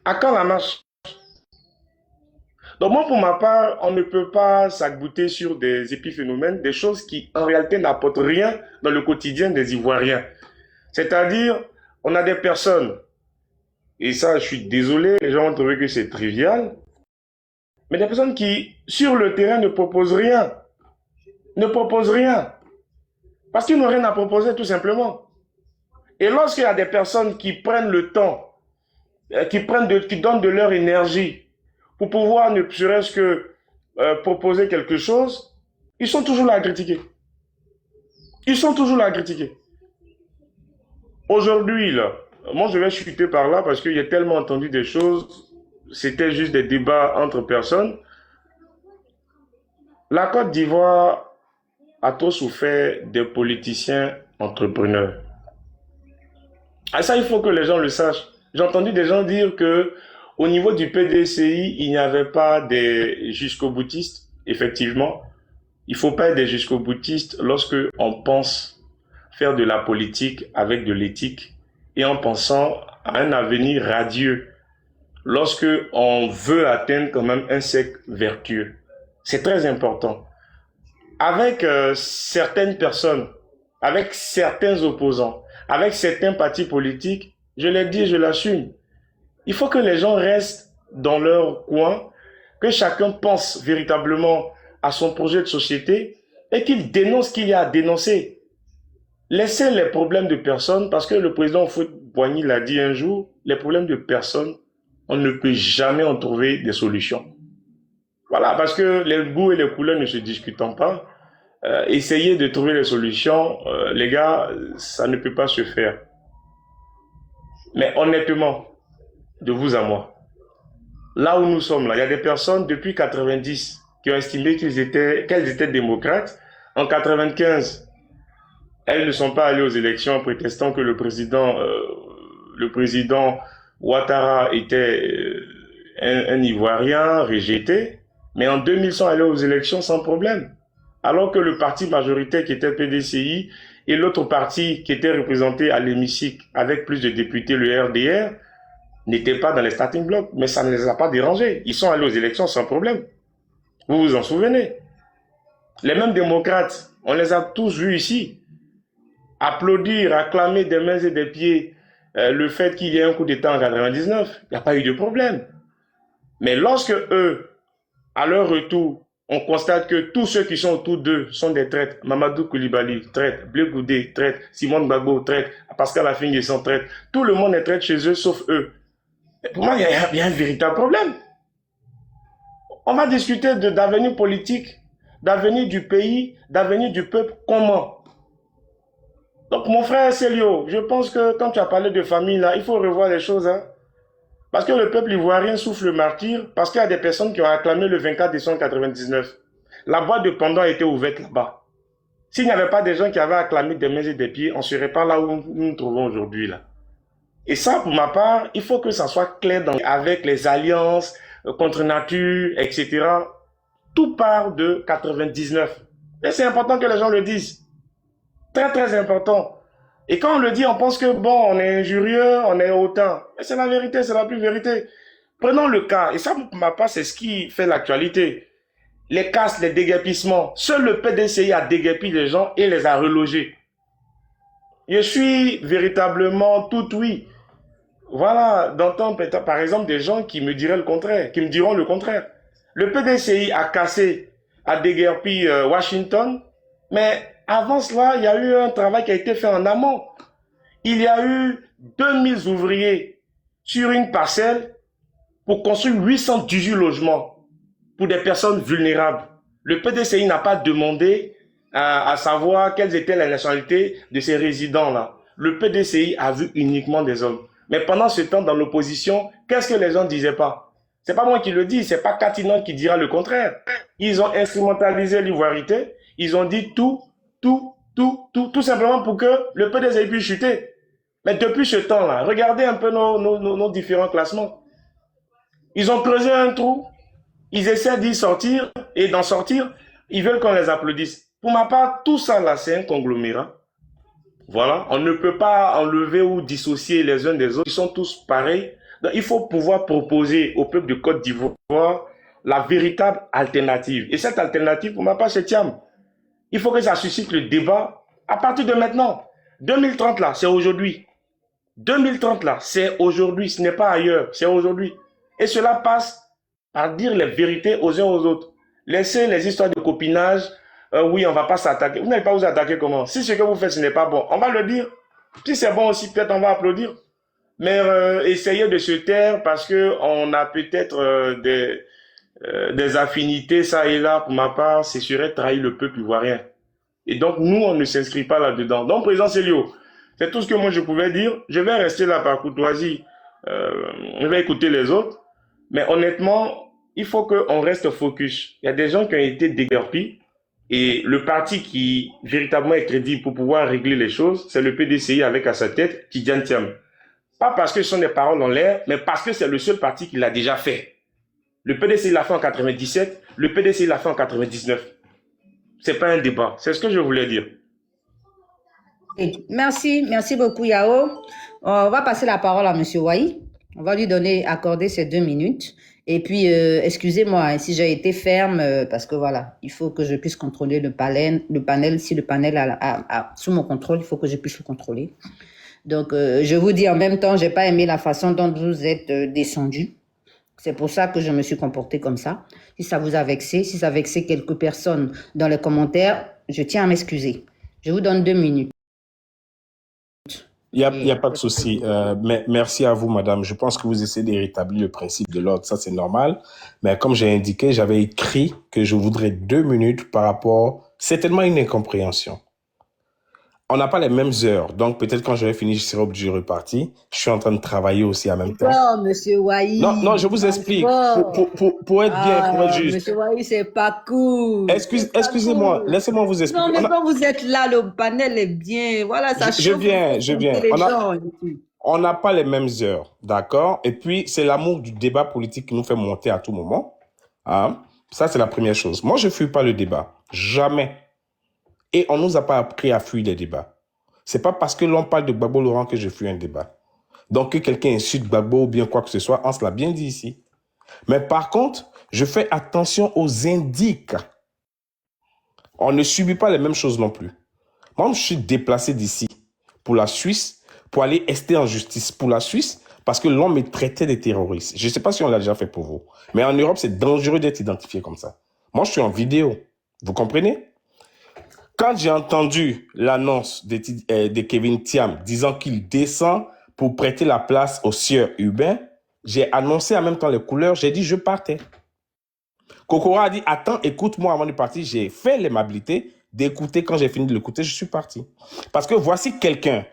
I: À quand la marche? Donc moi, pour ma part, on ne peut pas s'agouter sur des épiphénomènes, des choses qui, en réalité, n'apportent rien dans le quotidien des Ivoiriens. C'est-à-dire, on a des personnes, et ça, je suis désolé, les gens vont trouver que c'est trivial, mais des personnes qui, sur le terrain, ne proposent rien. Ne proposent rien. Parce qu'ils n'ont rien à proposer, tout simplement. Et lorsqu'il y a des personnes qui prennent le temps, qui donnent de leur énergie, pour pouvoir ne serait-ce que proposer quelque chose, ils sont toujours là à critiquer. Ils sont toujours là à critiquer. Aujourd'hui, là, moi je vais chuter par là parce que j'ai tellement entendu des choses, c'était juste des débats entre personnes. La Côte d'Ivoire a trop souffert des politiciens entrepreneurs. Et ça, il faut que les gens le sachent. J'ai entendu des gens dire que au niveau du PDCI, il n'y avait pas des jusqu'au-boutistes. Effectivement, il ne faut pas être des jusqu'au-boutistes lorsque on pense faire de la politique avec de l'éthique et en pensant à un avenir radieux. Lorsque on veut atteindre quand même un cercle vertueux. C'est très important. Avec certaines personnes, avec certains opposants, avec certains partis politiques, je l'ai dit, je l'assume. Il faut que les gens restent dans leur coin, que chacun pense véritablement à son projet de société et qu'il dénonce ce qu'il y a à dénoncer. Laissez les problèmes de personnes, parce que le président Houphouët-Boigny l'a dit un jour, les problèmes de personnes, on ne peut jamais en trouver des solutions. Voilà, parce que les goûts et les couleurs ne se discutant pas, essayez de trouver les solutions, les gars, ça ne peut pas se faire. Mais honnêtement, de vous à moi, là où nous sommes là, il y a des personnes depuis 90 qui ont estimé qu'elles étaient démocrates. En 95, elles ne sont pas allées aux élections prétextant que le président Ouattara était un Ivoirien rejeté, mais en 2000 sont allées aux élections sans problème. Alors que le parti majoritaire qui était PDCI et l'autre parti qui était représenté à l'hémicycle avec plus de députés, le RDR, n'étaient pas dans les starting blocks, mais ça ne les a pas dérangés. Ils sont allés aux élections sans problème. Vous vous en souvenez? Les mêmes démocrates, on les a tous vus ici, applaudir, acclamer des mains et des pieds le fait qu'il y ait un coup d'État en 99. Il n'y a pas eu de problème. Mais lorsque eux, à leur retour, on constate que tous ceux qui sont autour d'eux sont des traîtres. Mamadou Koulibaly, traître. Blé Goudé, traître. Simone Gbagbo, traître. Pascal Affi-N'Guessan, traître. Tout le monde est traître chez eux, sauf eux. Et pour moi, il y a un véritable problème. On va discuter d'avenir politique, d'avenir du pays, d'avenir du peuple. Comment? Donc, mon frère Célio, je pense que quand tu as parlé de famille, là, il faut revoir les choses, hein. Parce que le peuple ivoirien souffre le martyre, parce qu'il y a des personnes qui ont acclamé le 24 décembre 99. La boîte de Pandore a été ouverte là-bas. S'il n'y avait pas des gens qui avaient acclamé des mains et des pieds, on ne serait pas là où nous nous trouvons aujourd'hui, là. Et ça, pour ma part, il faut que ça soit clair avec les alliances contre nature, etc. Tout part de 99. Et c'est important que les gens le disent. Très, très important. Et quand on le dit, on pense que, bon, on est injurieux, on est hautain. Mais c'est la vérité, c'est la plus vérité. Prenons le cas, et ça, pour ma part, c'est ce qui fait l'actualité. Les casses, les déguerpissements. Seul le PDCI a déguerpi les gens et les a relogés. Je suis véritablement tout oui. Voilà, d'entendre par exemple des gens qui me diraient le contraire, qui me diront le contraire. Le PDCI a cassé, a déguerpi Washington, mais avant cela, il y a eu un travail qui a été fait en amont. Il y a eu 2000 ouvriers sur une parcelle pour construire 818 logements pour des personnes vulnérables. Le PDCI n'a pas demandé à savoir quelles étaient les nationalités de ces résidents-là. Le PDCI a vu uniquement des hommes. Mais pendant ce temps, dans l'opposition, qu'est-ce que les gens ne disaient pas? C'est pas moi qui le dis, c'est pas Katinan qui dira le contraire. Ils ont instrumentalisé l'ivoirité, ils ont dit tout simplement pour que le PDCI puisse chuter. Mais depuis ce temps-là, regardez un peu nos différents classements. Ils ont creusé un trou, ils essaient d'y sortir, et d'en sortir, ils veulent qu'on les applaudisse. Pour ma part, tout ça là, c'est un conglomérat. Voilà, on ne peut pas enlever ou dissocier les uns des autres. Ils sont tous pareils. Donc, il faut pouvoir proposer au peuple de Côte d'Ivoire la véritable alternative. Et cette alternative, pour ma part, c'est Thiam. Il faut que ça suscite le débat à partir de maintenant. 2030 là, c'est aujourd'hui. 2030 là, c'est aujourd'hui. Ce n'est pas ailleurs, c'est aujourd'hui. Et cela passe par dire les vérités aux uns aux autres. Laissez les histoires de copinage. Oui, on ne va pas s'attaquer. Vous n'allez pas vous attaquer comment? Si ce que vous faites, ce n'est pas bon, on va le dire. Si c'est bon aussi, peut-être on va applaudir. Mais essayez de se taire parce qu'on a peut-être des affinités, ça et là. Pour ma part, ce serait trahir le peuple ivoirien. Et donc, nous, on ne s'inscrit pas là-dedans. Donc, président Célio, c'est tout ce que moi je pouvais dire. Je vais rester là par courtoisie. Je vais écouter les autres. Mais honnêtement, il faut qu'on reste focus. Il y a des gens qui ont été déguerpis. Et le parti qui véritablement est crédible pour pouvoir régler les choses, c'est le PDCI avec à sa tête Tidjane Thiam. Pas parce que ce sont des paroles en l'air, mais parce que c'est le seul parti qui l'a déjà fait. Le PDCI l'a fait en 97, le PDCI l'a fait en 99. C'est pas un débat, c'est ce que je voulais dire.
E: Merci beaucoup Yao. On va passer la parole à M. Wahi. On va lui accorder ces 2 minutes. Et puis, excusez-moi si j'ai été ferme, parce que voilà, il faut que je puisse contrôler le panel. Si le panel a sous mon contrôle, il faut que je puisse le contrôler. Donc, je vous dis en même temps, j'ai pas aimé la façon dont vous êtes descendu. C'est pour ça que je me suis comportée comme ça. Si ça vous a vexé, si ça a vexé quelques personnes dans les commentaires, je tiens à m'excuser. Je vous donne 2 minutes.
K: Il y a pas de souci. Mais merci à vous, madame. Je pense que vous essayez de rétablir le principe de l'ordre. Ça, c'est normal. Mais comme j'ai indiqué, j'avais écrit que je voudrais 2 minutes par rapport, certainement une incompréhension. On n'a pas les mêmes heures. Donc, peut-être quand j'aurai fini, je serai obligé de repartir. Je suis en train de travailler aussi en même temps.
E: Bon, monsieur Wahi.
K: Non, je vous explique. Pour être bien, pour être juste.
E: Monsieur Wahi, c'est pas cool.
K: Excusez-moi, laissez-moi vous expliquer.
E: Non, mais quand vous êtes là, le panel est bien. Voilà, ça chauffe.
K: Je viens. On n'a pas les mêmes heures, d'accord? Et puis, c'est l'amour du débat politique qui nous fait monter à tout moment. Hein? Ça, c'est la première chose. Moi, je ne fuis pas le débat. Jamais. Et on ne nous a pas appris à fuir les débats. C'est pas parce que l'on parle de Gbagbo Laurent que je fuis un débat. Donc, que quelqu'un insulte Gbagbo ou bien quoi que ce soit, on se l'a bien dit ici. Mais par contre, je fais attention aux indices. On ne subit pas les mêmes choses non plus. Moi, je suis déplacé d'ici pour la Suisse, pour aller rester en justice pour la Suisse, parce que l'on me traitait des terroristes. Je ne sais pas si on l'a déjà fait pour vous. Mais en Europe, c'est dangereux d'être identifié comme ça. Moi, je suis en vidéo. Vous comprenez? Quand j'ai entendu l'annonce de Kevin Thiam disant qu'il descend pour prêter la place au sieur Hubin, j'ai annoncé en même temps les couleurs, j'ai dit je partais. Kokora a dit attends, écoute-moi avant de partir. J'ai fait l'aimabilité d'écouter. Quand j'ai fini de l'écouter, je suis parti. Parce que voici quelqu'un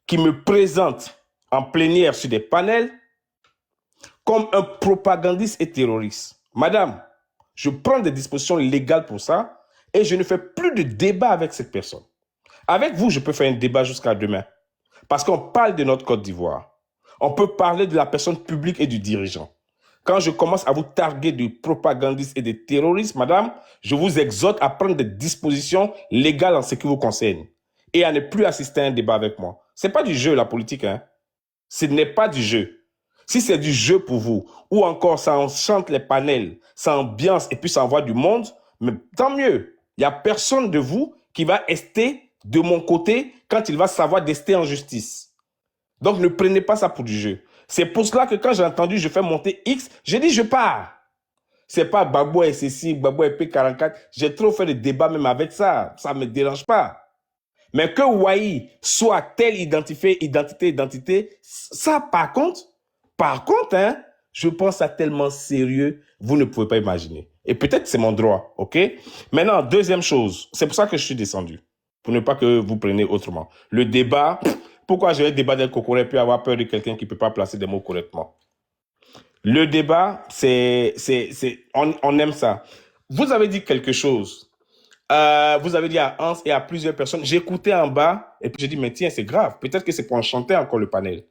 K: qui me présente en plénière sur des panels comme un propagandiste et terroriste. Madame, je prends des dispositions légales pour ça. Et je ne fais plus de débat avec cette personne. Avec vous, je peux faire un débat jusqu'à demain. Parce qu'on parle de notre Côte d'Ivoire. On peut parler de la personne publique et du dirigeant. Quand je commence à vous targuer de propagandistes et de terroristes, madame, je vous exhorte à prendre des dispositions légales en ce qui vous concerne. Et à ne plus assister à un débat avec moi. Ce n'est pas du jeu, la politique. Hein? Ce n'est pas du jeu. Si c'est du jeu pour vous, ou encore ça enchante les panels, ça ambiance et puis ça envoie du monde, mais tant mieux. Il n'y a personne de vous qui va rester de mon côté quand il va savoir rester en justice. Donc, ne prenez pas ça pour du jeu. C'est pour cela que quand j'ai entendu je fais monter X, j'ai dit je pars. C'est pas Gbagbo et ceci, Gbagbo et P44. J'ai trop fait de débats même avec ça. Ça ne me dérange pas. Mais que Wahi soit tel identité, ça par contre, hein, je pense à tellement sérieux, vous ne pouvez pas imaginer. Et peut-être c'est mon droit, ok? Maintenant, deuxième chose, c'est pour ça que je suis descendu, pour ne pas que vous preniez autrement. Le débat, pourquoi je vais débattre avec Kokora et puis avoir peur de quelqu'un qui ne peut pas placer des mots correctement? Le débat, on aime ça. Vous avez dit quelque chose. Vous avez dit à Hans et à plusieurs personnes, j'ai écouté en bas et puis j'ai dit, mais tiens, c'est grave. Peut-être que c'est pour enchanter encore le panel.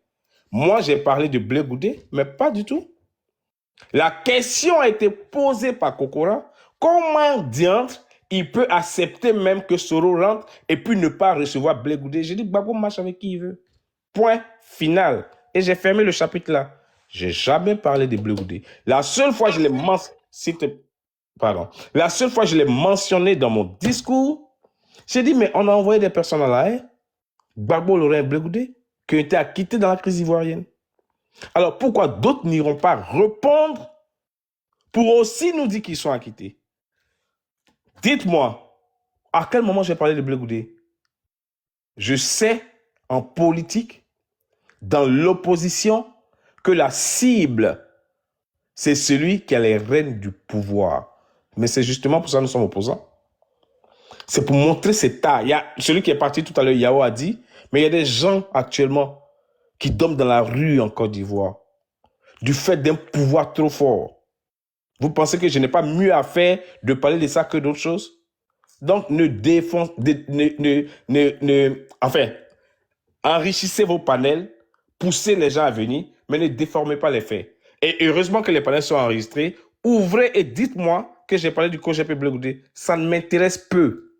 K: Moi, j'ai parlé de Blé Goudé, mais pas du tout. La question a été posée par Kokora. Comment diantre il peut accepter même que Soro rentre et puis ne pas recevoir Blé Goudé? J'ai dit, Gbagbo marche avec qui il veut. Point final. Et j'ai fermé le chapitre là. J'ai jamais parlé de Blé Goudé. La seule fois que je l'ai mentionné dans mon discours, j'ai dit, mais on a envoyé des personnes à la haie. Gbagbo Laurent Blé Goudé, qui ont été acquittés dans la crise ivoirienne. Alors, pourquoi d'autres n'iront pas répondre pour aussi nous dire qu'ils sont acquittés? Dites-moi, à quel moment j'ai parlé de Blé Goudé? Je sais, en politique, dans l'opposition, que la cible, c'est celui qui a les rênes du pouvoir. Mais c'est justement pour ça que nous sommes opposants. C'est pour montrer cet art. Il y a celui qui est parti tout à l'heure, Yao a dit, mais il y a des gens actuellement qui dorment dans la rue en Côte d'Ivoire, du fait d'un pouvoir trop fort. Vous pensez que je n'ai pas mieux à faire de parler de ça que d'autres choses? Donc, enrichissez vos panels, poussez les gens à venir, mais ne déformez pas les faits. Et heureusement que les panels sont enregistrés. Ouvrez et dites-moi que j'ai parlé du COJEP Blé Goudé. Ça ne m'intéresse peu.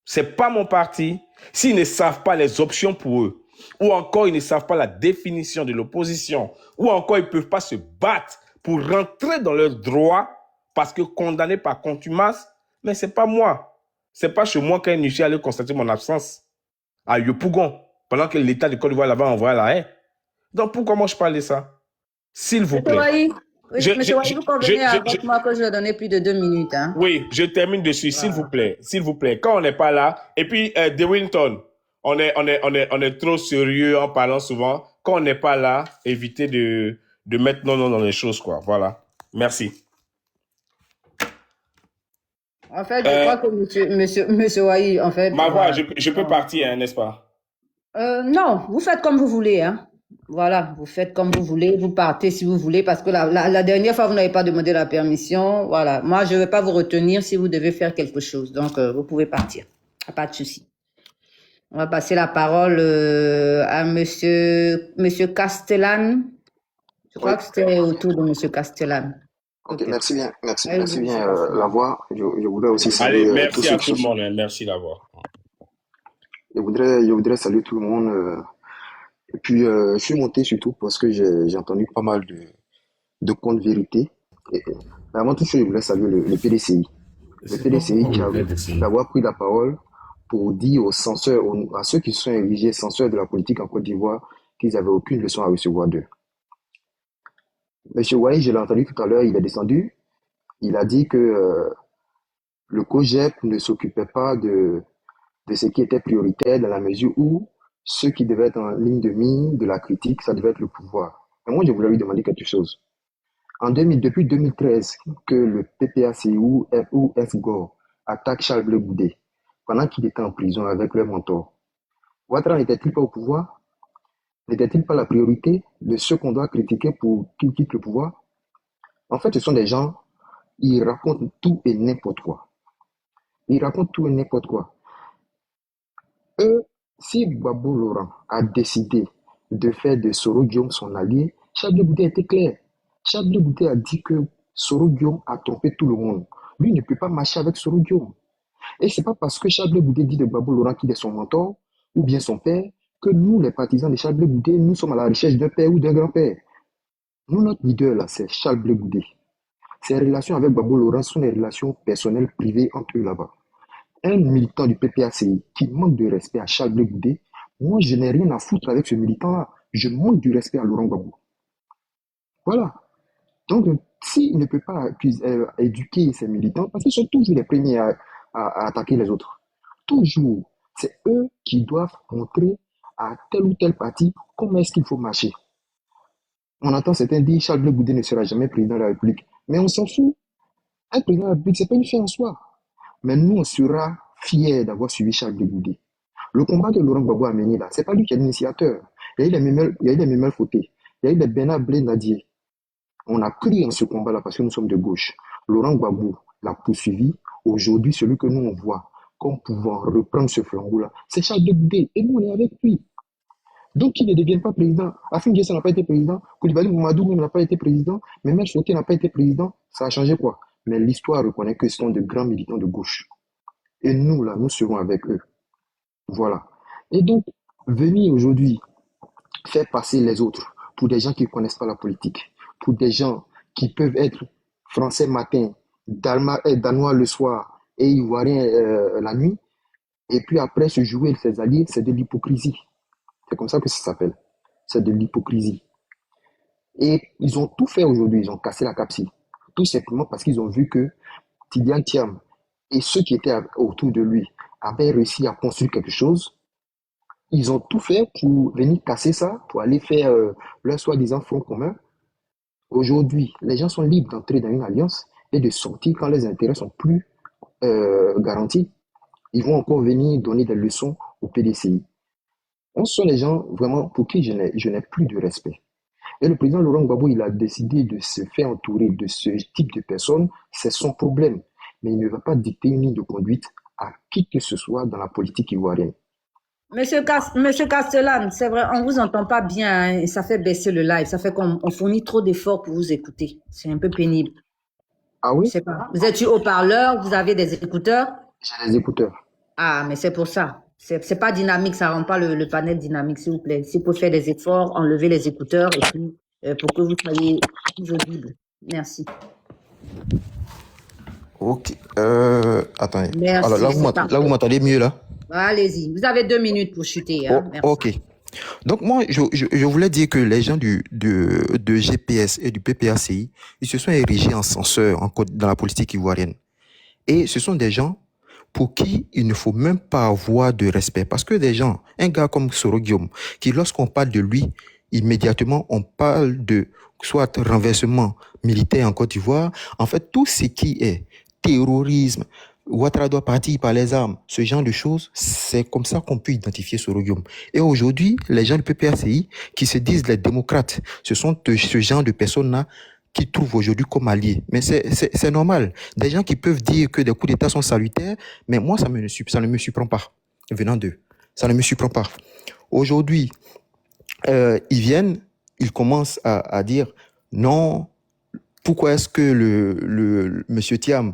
K: C'est pas mon parti. S'ils ne savent pas les options pour eux, ou encore ils ne savent pas la définition de l'opposition, ou encore ils ne peuvent pas se battre pour rentrer dans leurs droits parce que condamnés par contumace, mais ce n'est pas moi. Ce n'est pas chez moi qu'un huissier allait constater mon absence à Yopougon pendant que l'État de Côte d'Ivoire l'avait envoyé à la haie. Donc pourquoi moi je parle de ça? S'il vous plaît.
E: Monsieur Wahi, vous convenez avec moi que je vais donner plus de 2 minutes. Hein?
K: Oui, je termine dessus, s'il vous plaît. S'il vous plaît. Quand on n'est pas là, et puis De Winton, on est trop sérieux en parlant souvent. Quand on n'est pas là, évitez de mettre non dans les choses, quoi. Voilà. Merci.
E: En fait, je crois que monsieur Wahi, en fait,
K: Ma voix,
E: voilà.
K: je peux partir, hein, n'est-ce pas?
E: Non, vous faites comme vous voulez, hein. Voilà, vous faites comme vous voulez, vous partez si vous voulez, parce que la dernière fois, vous n'avez pas demandé la permission. Voilà, moi, je ne vais pas vous retenir si vous devez faire quelque chose. Donc, vous pouvez partir. Pas de souci. On va passer la parole à monsieur Castellan. Je crois que c'était autour de monsieur Castellan.
L: Ok, merci bien, merci
E: Allez-y,
L: bien
E: monsieur Castellan.
L: la voix. Je voudrais aussi
K: Allez,
L: saluer tous
K: merci
L: ceux
K: à
L: qui
K: tout le
L: sont.
K: monde, hein, merci d'avoir.
L: Je voudrais saluer tout le monde. Et puis, je suis monté surtout parce que j'ai entendu pas mal de contes vérités. Et avant tout, je voulais saluer le PDCI. Le PDCI qui a d'avoir pris la parole pour dire aux censeurs, à ceux qui sont érigés censeurs de la politique en Côte d'Ivoire, qu'ils n'avaient aucune leçon à recevoir d'eux. Monsieur Wahi, je l'ai entendu tout à l'heure, il est descendu. Il a dit que le COGEP ne s'occupait pas de ce qui était prioritaire dans la mesure où ceux qui devaient être en ligne de mire de la critique, ça devait être le pouvoir. Et moi, je voulais lui demander quelque chose. Depuis 2013, que le PPACI ou FGOR attaque Charles Blé Goudé, pendant qu'il était en prison avec leur mentor, Ouattara n'était-il pas au pouvoir? N'était-il pas la priorité de ceux qu'on doit critiquer pour qu'ils quittent le pouvoir? En fait, ce sont des gens, ils racontent tout et n'importe quoi. Ils racontent tout et n'importe quoi. Si Gbagbo Laurent a décidé de faire de Soro Guillaume son allié, Charles Blé Goudé était clair. Charles Blé Goudé a dit que Soro Guillaume a trompé tout le monde. Lui ne peut pas marcher avec Soro Guillaume. Et c'est pas parce que Charles Blé Goudé dit de Gbagbo Laurent qu'il est son mentor ou bien son père que nous, les partisans de Charles Blé Goudé, nous sommes à la recherche d'un père ou d'un grand-père. Nous, notre leader là, c'est Charles Blé Goudé. Ses relations avec Gbagbo Laurent sont des relations personnelles privées entre eux là-bas. Un militant du PPACI qui manque de respect à Charles Blé Goudé, moi, je n'ai rien à foutre avec ce militant-là. Je manque du respect à Laurent Gbagbo. Voilà. Donc, s'il ne peut pas éduquer ces militants, parce qu'ils sont toujours les premiers à attaquer les autres. Toujours. C'est eux qui doivent montrer à tel ou tel parti comment est-ce qu'il faut marcher. On entend certains dire Charles Blé Goudé ne sera jamais président de la République. Mais on s'en fout. Un président de la République, ce n'est pas une fin en soi. Mais nous, on sera fiers d'avoir suivi Charles Blé Goudé. Le combat que Laurent Gbagbo a mené là, ce n'est pas lui qui est l'initiateur. Il y a eu les Memel Fauté, il y a eu les Bernard Blé Nadier. On a cru en ce combat-là parce que nous sommes de gauche. Laurent Gbagbo l'a poursuivi. Aujourd'hui, celui que nous, on voit comme pouvant reprendre ce flambeau-là, c'est Charles Blé Goudé. Et nous, on est avec lui. Donc, qu'il ne devienne pas président. Afin Guessa n'a pas été président. Koulibaly Mamadou n'a pas été président. Memel Fauté n'a pas été président. Ça a changé quoi? Mais l'histoire reconnaît que ce sont de grands militants de gauche. Et nous, là, nous serons avec eux. Voilà. Et donc, venir aujourd'hui faire passer les autres pour des gens qui ne connaissent pas la politique, pour des gens qui peuvent être français matin, danois le soir et ivoiriens la nuit, et puis après se jouer ses alliés, c'est de l'hypocrisie. C'est comme ça que ça s'appelle. C'est de l'hypocrisie. Et ils ont tout fait aujourd'hui, ils ont cassé la capsule. Tout simplement parce qu'ils ont vu que Tidiane Thiam et ceux qui étaient autour de lui avaient réussi à construire quelque chose. Ils ont tout fait pour venir casser ça, pour aller faire leur soi-disant front commun. Aujourd'hui, les gens sont libres d'entrer dans une alliance et de sortir quand les intérêts sont plus garantis. Ils vont encore venir donner des leçons au PDCI. On sont les gens vraiment pour qui je n'ai plus de respect. Et le président Laurent Gbagbo, il a décidé de se faire entourer de ce type de personnes. C'est son problème. Mais il ne va pas dicter une ligne de conduite à qui que ce soit dans la politique ivoirienne.
E: Monsieur Castellan, c'est vrai, on ne vous entend pas bien, hein, et ça fait baisser le live. Ça fait qu'on fournit trop d'efforts pour vous écouter. C'est un peu pénible.
L: Ah oui?
E: Vous êtes haut-parleur, vous avez des écouteurs?
L: J'ai des écouteurs.
E: Ah, mais c'est pour ça. C'est pas dynamique, ça rend pas le panel dynamique, s'il vous plaît. S'il faut faire des efforts, enlevez les écouteurs et puis pour que vous soyez plus audible. Merci.
F: Ok. Attendez.
E: Merci.
F: Alors là, vous m'entendez mieux là?
E: Allez-y. Vous avez 2 minutes pour chuter. Hein. Merci.
F: Ok. Donc moi, je voulais dire que les gens de GPS et du PPACI, ils se sont érigés en censeurs dans la politique ivoirienne. Et ce sont des gens pour qui il ne faut même pas avoir de respect. Parce que des gens, un gars comme Soro Guillaume, qui lorsqu'on parle de lui, immédiatement on parle de soit renversement militaire en Côte d'Ivoire, en fait tout ce qui est terrorisme, Ouattara doit partir par les armes. Ce genre de choses, c'est comme ça qu'on peut identifier Soro Guillaume. Et aujourd'hui, les gens du PPACI qui se disent les démocrates, ce sont ce genre de personnes-là qui trouvent aujourd'hui comme alliés. Mais c'est normal. Des gens qui peuvent dire que des coups d'État sont salutaires, mais moi, ça ne me surprend pas, venant d'eux. Ça ne me surprend pas. Aujourd'hui, ils viennent, ils commencent à dire non, pourquoi est-ce que le monsieur Thiam,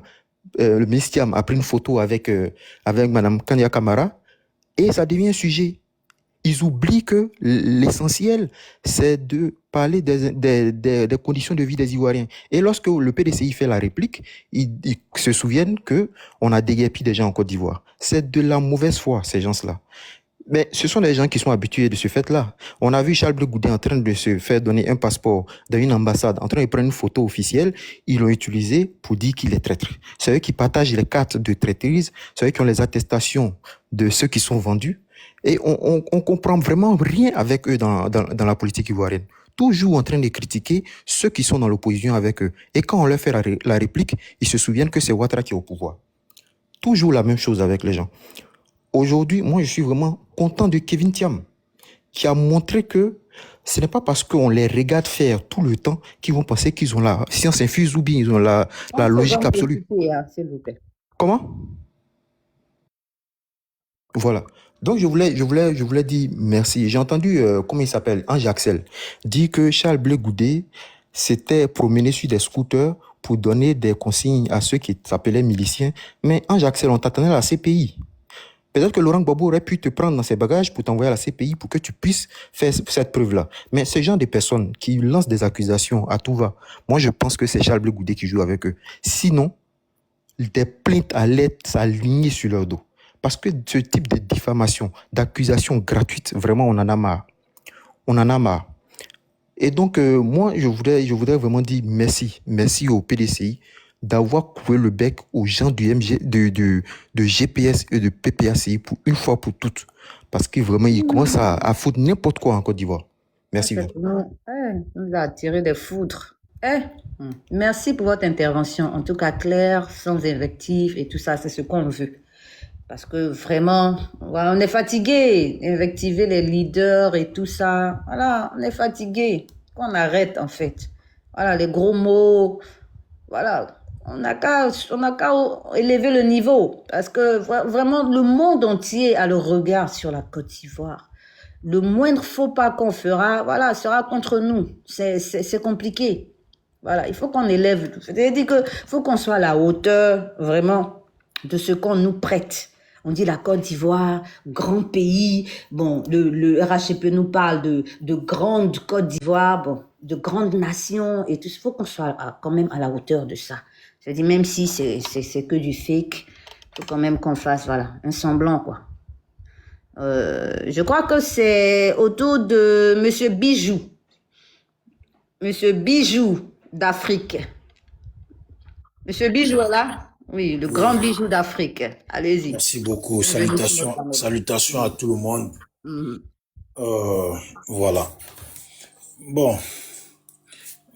F: le ministre Thiam a pris une photo avec Madame Kanya Kamara et ça devient un sujet. Ils oublient que l'essentiel, c'est de parler des conditions de vie des Ivoiriens. Et lorsque le PDCI fait la réplique, ils se souviennent qu'on a déguerpi des gens en Côte d'Ivoire. C'est de la mauvaise foi, ces gens-là. Mais ce sont des gens qui sont habitués de ce fait-là. On a vu Charles Blé Goudé en train de se faire donner un passeport dans une ambassade, en train de prendre une photo officielle. Ils l'ont utilisé pour dire qu'il est traître. C'est eux qui partagent les cartes de traîtrise, c'est eux qui ont les attestations de ceux qui sont vendus. Et on comprend vraiment rien avec eux dans la politique ivoirienne. Toujours en train de critiquer ceux qui sont dans l'opposition avec eux. Et quand on leur fait la réplique, ils se souviennent que c'est Ouattara qui est au pouvoir. Toujours la même chose avec les gens. Aujourd'hui, moi, je suis vraiment content de Kevin Thiam, qui a montré que ce n'est pas parce qu'on les regarde faire tout le temps qu'ils vont penser qu'ils ont la science infuse ou bien ils ont la logique absolue.
E: S'il vous plaît.
F: Comment? Voilà. Donc, je voulais dire merci. J'ai entendu, comment il s'appelle, Ange Axel, dire que Charles Blé Goudé s'était promené sur des scooters pour donner des consignes à ceux qui s'appelaient miliciens. Mais Ange Axel, on t'attendait à la CPI. Peut-être que Laurent Gbagbo aurait pu te prendre dans ses bagages pour t'envoyer à la CPI pour que tu puisses faire cette preuve-là. Mais ce genre de personnes qui lancent des accusations à tout va, moi je pense que c'est Charles Blé Goudé qui joue avec eux. Sinon, des plaintes allaient s'aligner sur leur dos. Parce que ce type de diffamation, d'accusation gratuite, vraiment on en a marre. On en a marre. Et donc, moi, je voudrais vraiment dire merci au PDCI d'avoir coupé le bec aux gens du de GPS et de PPACI pour une fois pour toutes. Parce que vraiment, ils commencent à foutre n'importe quoi en Côte d'Ivoire. Merci.
E: Nous a attiré des foudres. Merci pour votre intervention. En tout cas, claire, sans invective et tout ça, c'est ce qu'on veut. Parce que vraiment, on est fatigué, invectiver les leaders et tout ça. Voilà, on est fatigué. Qu'on arrête, en fait. Voilà, les gros mots. Voilà, on n'a qu'à élever le niveau. Parce que vraiment, le monde entier a le regard sur la Côte d'Ivoire. Le moindre faux pas qu'on fera, voilà, sera contre nous. C'est compliqué. Voilà, il faut qu'on élève. C'est-à-dire qu'il faut qu'on soit à la hauteur, vraiment, de ce qu'on nous prête. On dit la Côte d'Ivoire, grand pays. Bon, le RHCP nous parle de grande Côte d'Ivoire, bon, de grandes nations et tout. Il faut qu'on soit quand même à la hauteur de ça. C'est-à-dire, même si c'est que du fake, il faut quand même qu'on fasse, voilà, un semblant, quoi. Je crois que c'est autour de Monsieur Bijou. Monsieur Bijou d'Afrique. Monsieur Bijou est là? Oui, le grand bijou d'Afrique. Allez-y.
M: Merci beaucoup. Salutations à tout le monde. Voilà. Bon,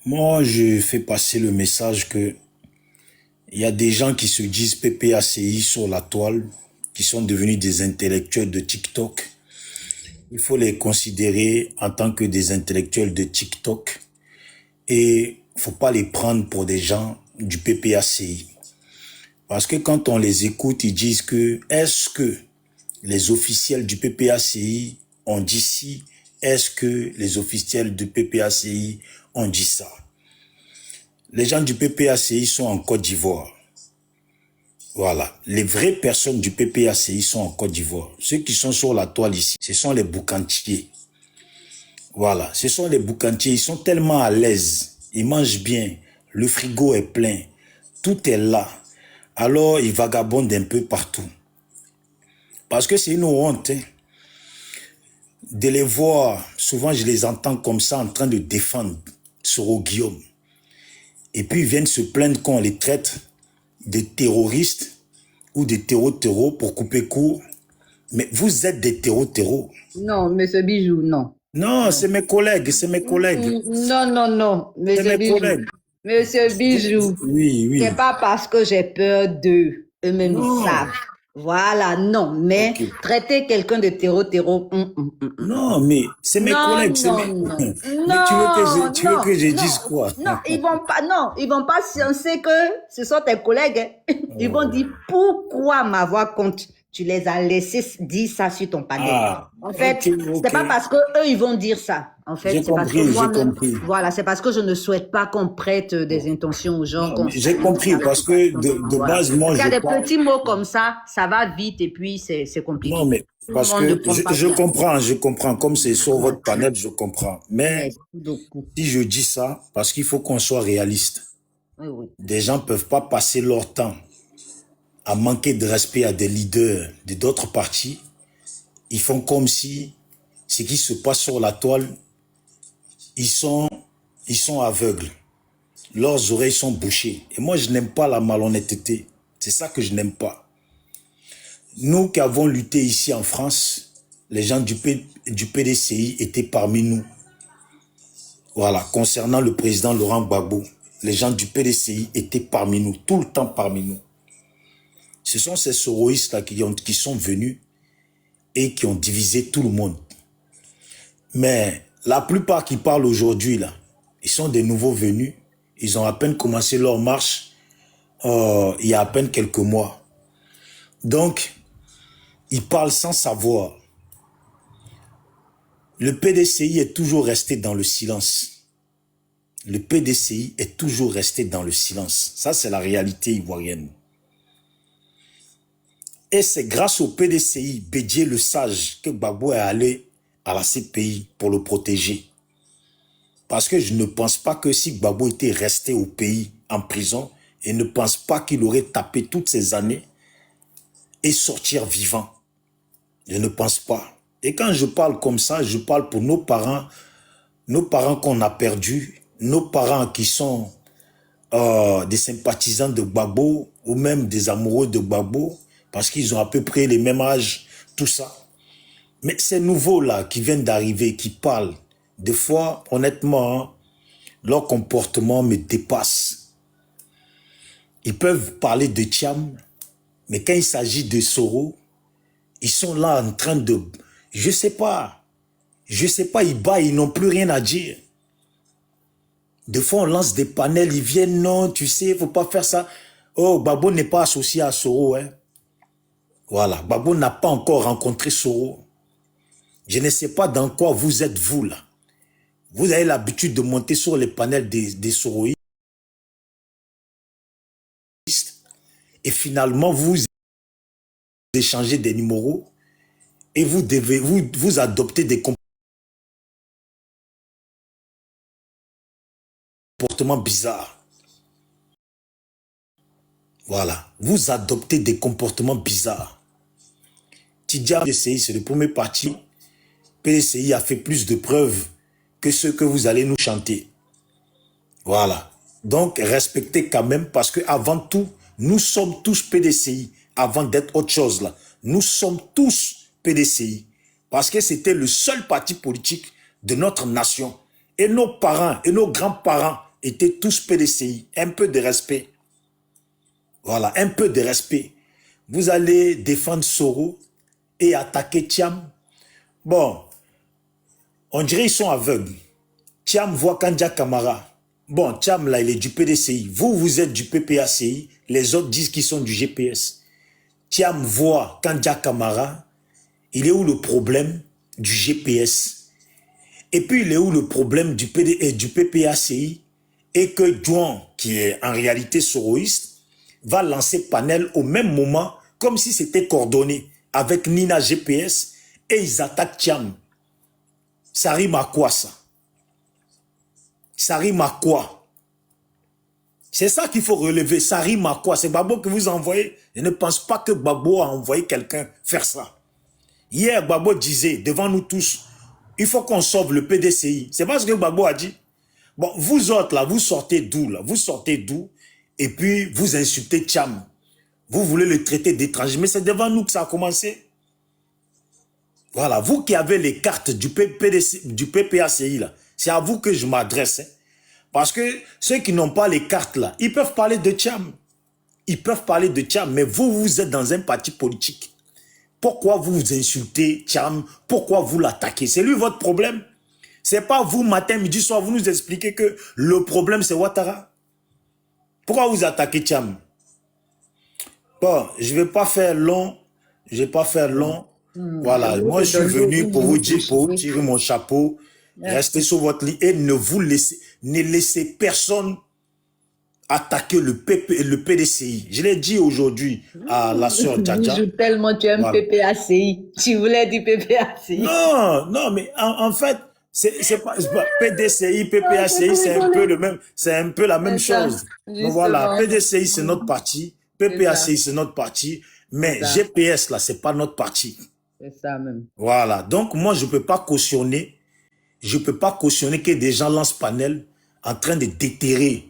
M: moi, je fais passer le message que il y a des gens qui se disent PPACI sur la toile, qui sont devenus des intellectuels de TikTok. Il faut les considérer en tant que des intellectuels de TikTok et il faut pas les prendre pour des gens du PPACI. Parce que quand on les écoute, ils disent que est-ce que les officiels du PPACI ont dit ci? Est-ce que les officiels du PPACI ont dit ça? Les gens du PPACI sont en Côte d'Ivoire. Voilà. Les vraies personnes du PPACI sont en Côte d'Ivoire. Ceux qui sont sur la toile ici, ce sont les boucantiers. Voilà. Ce sont les boucantiers. Ils sont tellement à l'aise. Ils mangent bien. Le frigo est plein. Tout est là. Alors, ils vagabondent un peu partout. Parce que c'est une honte. Hein. De les voir, souvent je les entends comme ça en train de défendre Soro Guillaume. Et puis ils viennent se plaindre qu'on les traite de terroristes ou de terreaux pour couper court. Mais vous êtes des terreaux.
E: Non, monsieur Bijou, non.
M: Non, c'est mes collègues,
E: Non, monsieur Bijou.
M: Monsieur Bijou. Oui.
E: C'est pas parce que j'ai peur d'eux. Eux-mêmes, ils
M: Non,
E: savent. Voilà, non. Mais
M: ok.
E: traiter quelqu'un de terreau,
M: Non, mais c'est mes
E: non,
M: collègues, c'est
E: non,
M: mes...
E: non,
M: Mais
E: non,
M: tu veux
E: non,
M: que je
E: non,
M: dise quoi?
E: non, ils vont pas sciencer que ce sont tes collègues. Hein. Ils vont dire pourquoi ma voix compte. Tu les as laissés dire ça sur ton panel.
M: Ah,
E: En fait,
M: ok, ok.
E: c'est pas parce que eux ils vont dire ça. En fait,
M: J'ai
E: c'est parce que
M: compris, j'ai
E: moi-même,
M: compris.
E: voilà, c'est parce que je ne souhaite pas qu'on prête des intentions aux gens.
M: Non, mais j'ai compris parce que de
E: Voilà.
M: base, moi,
E: Il y a
M: je
E: des
M: parle.
E: petits mots comme ça va vite et puis c'est compliqué.
M: Non, mais
E: Tout le
M: parce
E: monde ne
M: que
E: prend pas
M: je
E: bien.
M: je comprends. Comme c'est sur votre panel, je comprends. Mais
E: Merci beaucoup.
M: si je dis ça, parce qu'il faut qu'on soit réaliste.
E: Oui, oui.
M: Des gens ne peuvent pas passer leur temps à manquer de respect à des leaders de d'autres partis. Ils font comme si ce qui se passe sur la toile, ils sont aveugles. Leurs oreilles sont bouchées. Et moi, je n'aime pas la malhonnêteté. C'est ça que je n'aime pas. Nous qui avons lutté ici en France, les gens du PDCI étaient parmi nous. Voilà, concernant le président Laurent Gbagbo, les gens du PDCI étaient parmi nous, tout le temps parmi nous. Ce sont ces soroïstes-là qui sont venus et qui ont divisé tout le monde. Mais la plupart qui parlent aujourd'hui, là, ils sont des nouveaux venus. Ils ont à peine commencé leur marche il y a à peine quelques mois. Donc, ils parlent sans savoir. Le PDCI est toujours resté dans le silence. Le PDCI est toujours resté dans le silence. Ça, c'est la réalité ivoirienne. Et c'est grâce au PDCI, Bédié le Sage, que Gbagbo est allé à la CPI pour le protéger. Parce que je ne pense pas que si Gbagbo était resté au pays, en prison, et ne pense pas qu'il aurait tapé toutes ces années et sortir vivant. Je ne pense pas. Et quand je parle comme ça, je parle pour nos parents qu'on a perdus, nos parents qui sont des sympathisants de Gbagbo ou même des amoureux de Gbagbo, parce qu'ils ont à peu près les mêmes âges, tout ça. Mais ces nouveaux-là qui viennent d'arriver, qui parlent, des fois, honnêtement, hein, leur comportement me dépasse. Ils peuvent parler de Thiam, mais quand il s'agit de Soro, ils sont là en train de... Je sais pas, ils baillent, ils n'ont plus rien à dire. Des fois, on lance des panels, ils viennent, non, tu sais, il ne faut pas faire ça. Oh, Gbagbo n'est pas associé à Soro, hein. Voilà, Gbagbo n'a pas encore rencontré Soro. Je ne sais pas dans quoi vous êtes, vous, là. Vous avez l'habitude de monter sur les panels des Soroïstes et finalement, vous échangez des numéros et vous adoptez des comportements bizarres. Voilà, vous adoptez des comportements bizarres. Tidja PDCI, c'est le premier parti. PDCI a fait plus de preuves que ce que vous allez nous chanter. Voilà. Donc, respectez quand même, parce que avant tout, nous sommes tous PDCI. Avant d'être autre chose là, nous sommes tous PDCI. Parce que c'était le seul parti politique de notre nation. Et nos parents et nos grands-parents étaient tous PDCI. Un peu de respect. Voilà, un peu de respect. Vous allez défendre Soro et attaquer Thiam. Bon, on dirait qu'ils sont aveugles. Thiam voit Kandja Kamara. Bon, Thiam là, il est du PDCI. Vous êtes du PPACI. Les autres disent qu'ils sont du GPS. Thiam voit Kandja Kamara. Il est où le problème du GPS? Et puis, il est où le problème du PPACI? Et que Juan, qui est en réalité soroïste, va lancer panel au même moment, comme si c'était coordonné avec Nina GPS, et ils attaquent Thiam. Ça rime à quoi, ça? Ça rime à quoi? C'est ça qu'il faut relever. Ça rime à quoi? C'est Gbagbo que vous envoyez. Je ne pense pas que Gbagbo a envoyé quelqu'un faire ça. Hier, Gbagbo disait, devant nous tous, il faut qu'on sauve le PDCI. C'est pas ce que Gbagbo a dit. Bon, vous autres, là, vous sortez d'où, là? Vous sortez d'où? Et puis, vous insultez Thiam. Vous voulez le traiter d'étranger. Mais c'est devant nous que ça a commencé. Voilà, vous qui avez les cartes du PPACI, là, c'est à vous que je m'adresse. Hein. Parce que ceux qui n'ont pas les cartes, là, ils peuvent parler de Thiam. ils peuvent parler de Tcham, mais vous êtes dans un parti politique. Pourquoi vous vous insultez Tcham? Pourquoi vous l'attaquez? C'est lui votre problème. C'est pas vous, matin, midi, soir, vous nous expliquez que le problème, c'est Ouattara. Pourquoi vous attaquez Tcham? Bon, je vais pas faire long. Je vais pas faire long. Voilà, moi, je suis venu pour vous dire, pour vous tirer mon chapeau. Restez sur votre lit et ne laissez personne attaquer le PDCI. Je l'ai dit aujourd'hui à la sœur Djadja.
E: Je tellement tu aimes
M: Voilà.
E: PPACI. Tu voulais dire PPACI.
M: Non, mais en fait, c'est pas PDCI, PPACI, c'est un peu la même chose. Donc voilà, PDCI c'est notre parti, PPACI c'est notre parti, mais GPS là c'est pas notre parti.
E: C'est ça même.
M: Voilà, donc moi je peux pas cautionner que des gens lancent panel en train de déterrer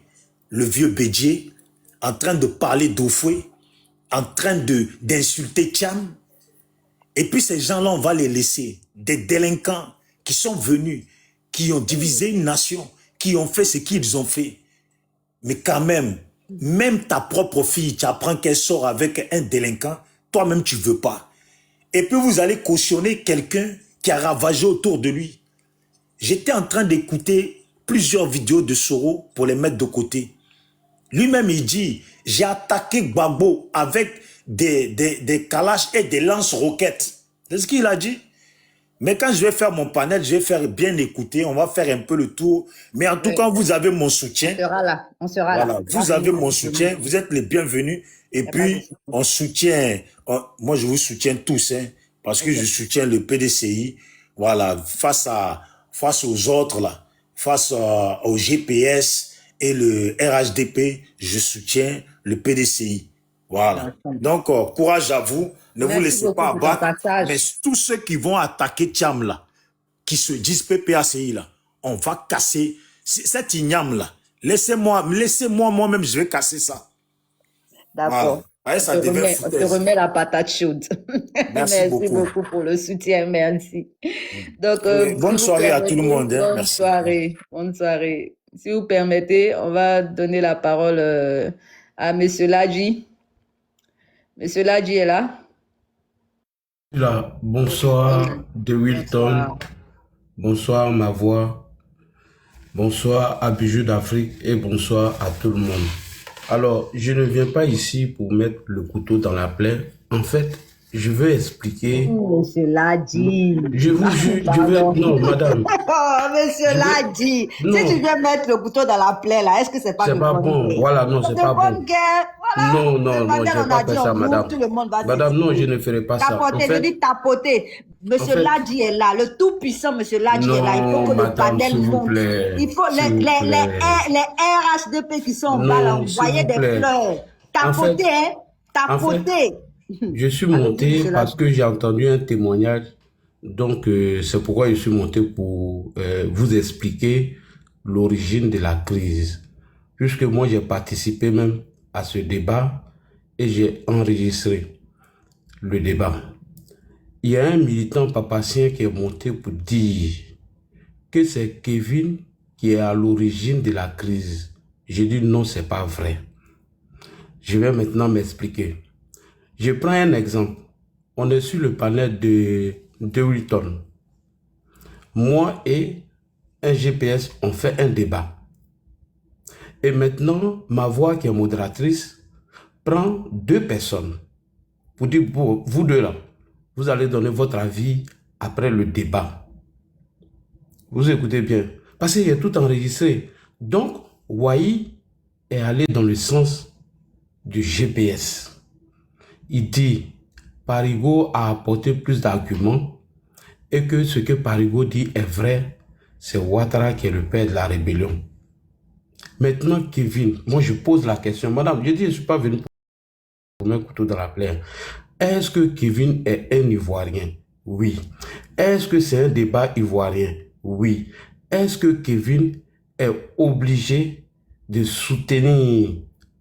M: le vieux Bédier, en train de parler d'Ofoué, en train d'insulter Tcham. Et puis ces gens-là, on va les laisser. Des délinquants qui sont venus, qui ont divisé une nation, qui ont fait ce qu'ils ont fait. Mais quand même ta propre fille, tu apprends qu'elle sort avec un délinquant, toi-même tu veux pas. Et puis vous allez cautionner quelqu'un qui a ravagé autour de lui. J'étais en train d'écouter plusieurs vidéos de Soro pour les mettre de côté. Lui-même, il dit, j'ai attaqué Gbagbo avec des calaches et des lance-roquettes. C'est ce qu'il a dit. Mais quand je vais faire mon panel, je vais faire bien écouter, on va faire un peu le tour. Mais en tout cas, vous avez mon soutien.
E: On sera là.
M: Voilà, vous avez mon soutien, vous êtes les bienvenus. Et puis, on soutient, moi je vous soutiens tous, hein, parce que je soutiens le PDCI. Voilà, face aux autres, là, face au GPS et le RHDP, je soutiens le PDCI. Voilà. Donc, courage à vous. Ne vous laissez pas abattre. Mais tous ceux qui vont attaquer Tcham, là, qui se disent PPACI, là, on va casser cet igname, là. Laissez-moi moi-même, je vais casser ça.
E: D'accord.
M: Voilà.
E: On te remet la patate chaude.
M: Merci beaucoup
E: pour le soutien. Merci. Donc,
M: bonne soirée à tout le monde. Hein.
E: Bonne soirée. Bonne soirée. Si vous permettez, on va donner la parole à Monsieur Ladji. Monsieur Ladji est là?
N: Là, bonsoir de Wilton, bonsoir ma voix, bonsoir à Bijou d'Afrique et bonsoir à tout le monde. Alors, je ne viens pas ici pour mettre le couteau dans la plaie. En fait, je veux expliquer...
E: Monsieur Ladji.
N: Je vous jure, je veux... Non, madame.
E: Monsieur Ladji. Si tu viens mettre le couteau dans la plaie, là, est-ce que c'est pas
N: C'est pas bon.
E: guerre?
N: Voilà, non, c'est pas bon.
E: Voilà.
N: Non, je vais pas faire ça, madame. Madame, non, je ne ferai pas ça.
E: Tapoter, je dis tapoter. Monsieur Ladji est là, le tout-puissant Monsieur Ladji est là. Il faut que le panel monte. Il faut les RHDP qui sont en bas là, envoyer des fleurs. Tapoter, hein. Tapoter.
N: Je suis monté parce que j'ai entendu un témoignage. Donc, c'est pourquoi je suis monté pour vous expliquer l'origine de la crise. Puisque moi, j'ai participé même à ce débat et j'ai enregistré le débat. Il y a un militant papassien qui est monté pour dire que c'est Kevin qui est à l'origine de la crise. J'ai dit non, c'est pas vrai. Je vais maintenant m'expliquer. Je prends un exemple. On est sur le panel de Wilton. Moi et un GPS, on fait un débat. Et maintenant, ma voix qui est modératrice prend deux personnes pour dire, vous deux là, vous allez donner votre avis après le débat. Vous écoutez bien. Parce qu'il y a tout enregistré. Donc, Wai est allé dans le sens du GPS. Il dit, Parigo a apporté plus d'arguments et que ce que Parigo dit est vrai, c'est Ouattara qui est le père de la rébellion. Maintenant, Kevin, moi je pose la question. Madame, je dis, je ne suis pas venu pour mettre un couteau dans la plaie. Est-ce que Kevin est un Ivoirien? Oui. Est-ce que c'est un débat ivoirien? Oui. Est-ce que Kevin est obligé de soutenir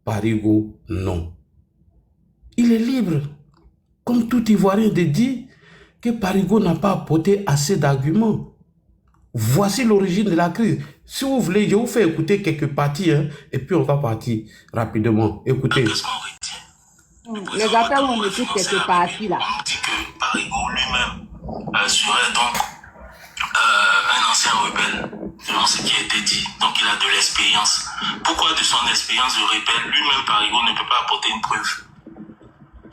N: Parigo? Non. Il est libre, comme tout Ivoirien, de dire que Parigo n'a pas apporté assez d'arguments. Voici l'origine de la crise. Si vous voulez, je vous fais écouter quelques parties, hein, et puis on va partir rapidement. Écoutez.
E: Les affaires où on écoute quelque partie là.
O: On nous dit que Parigo lui-même serait donc un ancien rebelle, selon ce qui a été dit. Donc il a de l'expérience. Pourquoi de son expérience de rebelle, lui-même Parigo ne peut pas apporter une preuve?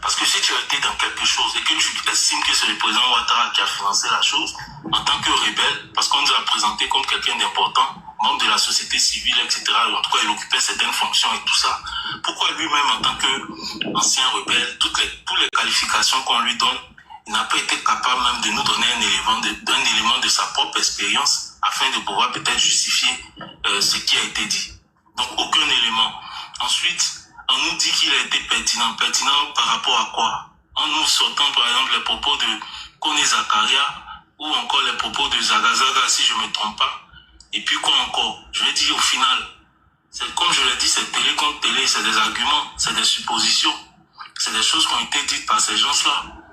O: Parce que si tu as été dans quelque chose et que tu estimes que c'est le président Ouattara qui a financé la chose, en tant que rebelle, parce qu'on nous a présenté comme quelqu'un d'important, membre de la société civile, etc., en tout cas il occupait certaines fonctions et tout ça, pourquoi lui-même en tant qu'ancien rebelle, toutes les qualifications qu'on lui donne, il n'a pas été capable même de nous donner un élément de sa propre expérience afin de pouvoir peut-être justifier ce qui a été dit. Donc aucun élément. Ensuite, on nous dit qu'il a été pertinent. Pertinent par rapport à quoi? En nous sortant par exemple les propos de Kone Zakaria ou encore les propos de Zagazaga, si je ne me trompe pas. Et puis quoi encore? Je vais dire au final, c'est comme je l'ai dit, c'est télé contre télé, c'est des arguments, c'est des suppositions, c'est des choses qui ont été dites par ces gens-là.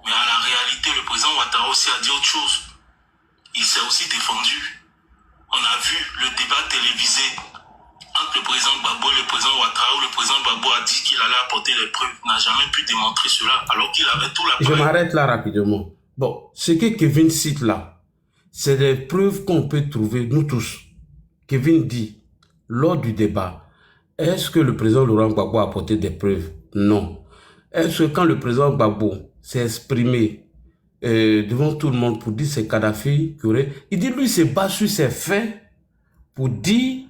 O: Mais à la réalité, le président Ouattara aussi a dit autre chose. Il s'est aussi défendu. On a vu le débat télévisé entre le président Gbagbo et le président Ouattara, où le président Gbagbo a dit qu'il allait apporter les preuves. Il n'a jamais pu démontrer cela, alors qu'il avait tout la preuve.
N: Je m'arrête là rapidement. Bon, ce que Kevin cite là, c'est des preuves qu'on peut trouver, nous tous. Kevin dit, lors du débat, est-ce que le président Laurent Gbagbo a apporté des preuves? Non. Est-ce que quand le président Gbagbo s'est exprimé devant tout le monde pour dire c'est Kadhafi qui aurait... Il dit, lui, c'est bas sur ses faits pour dire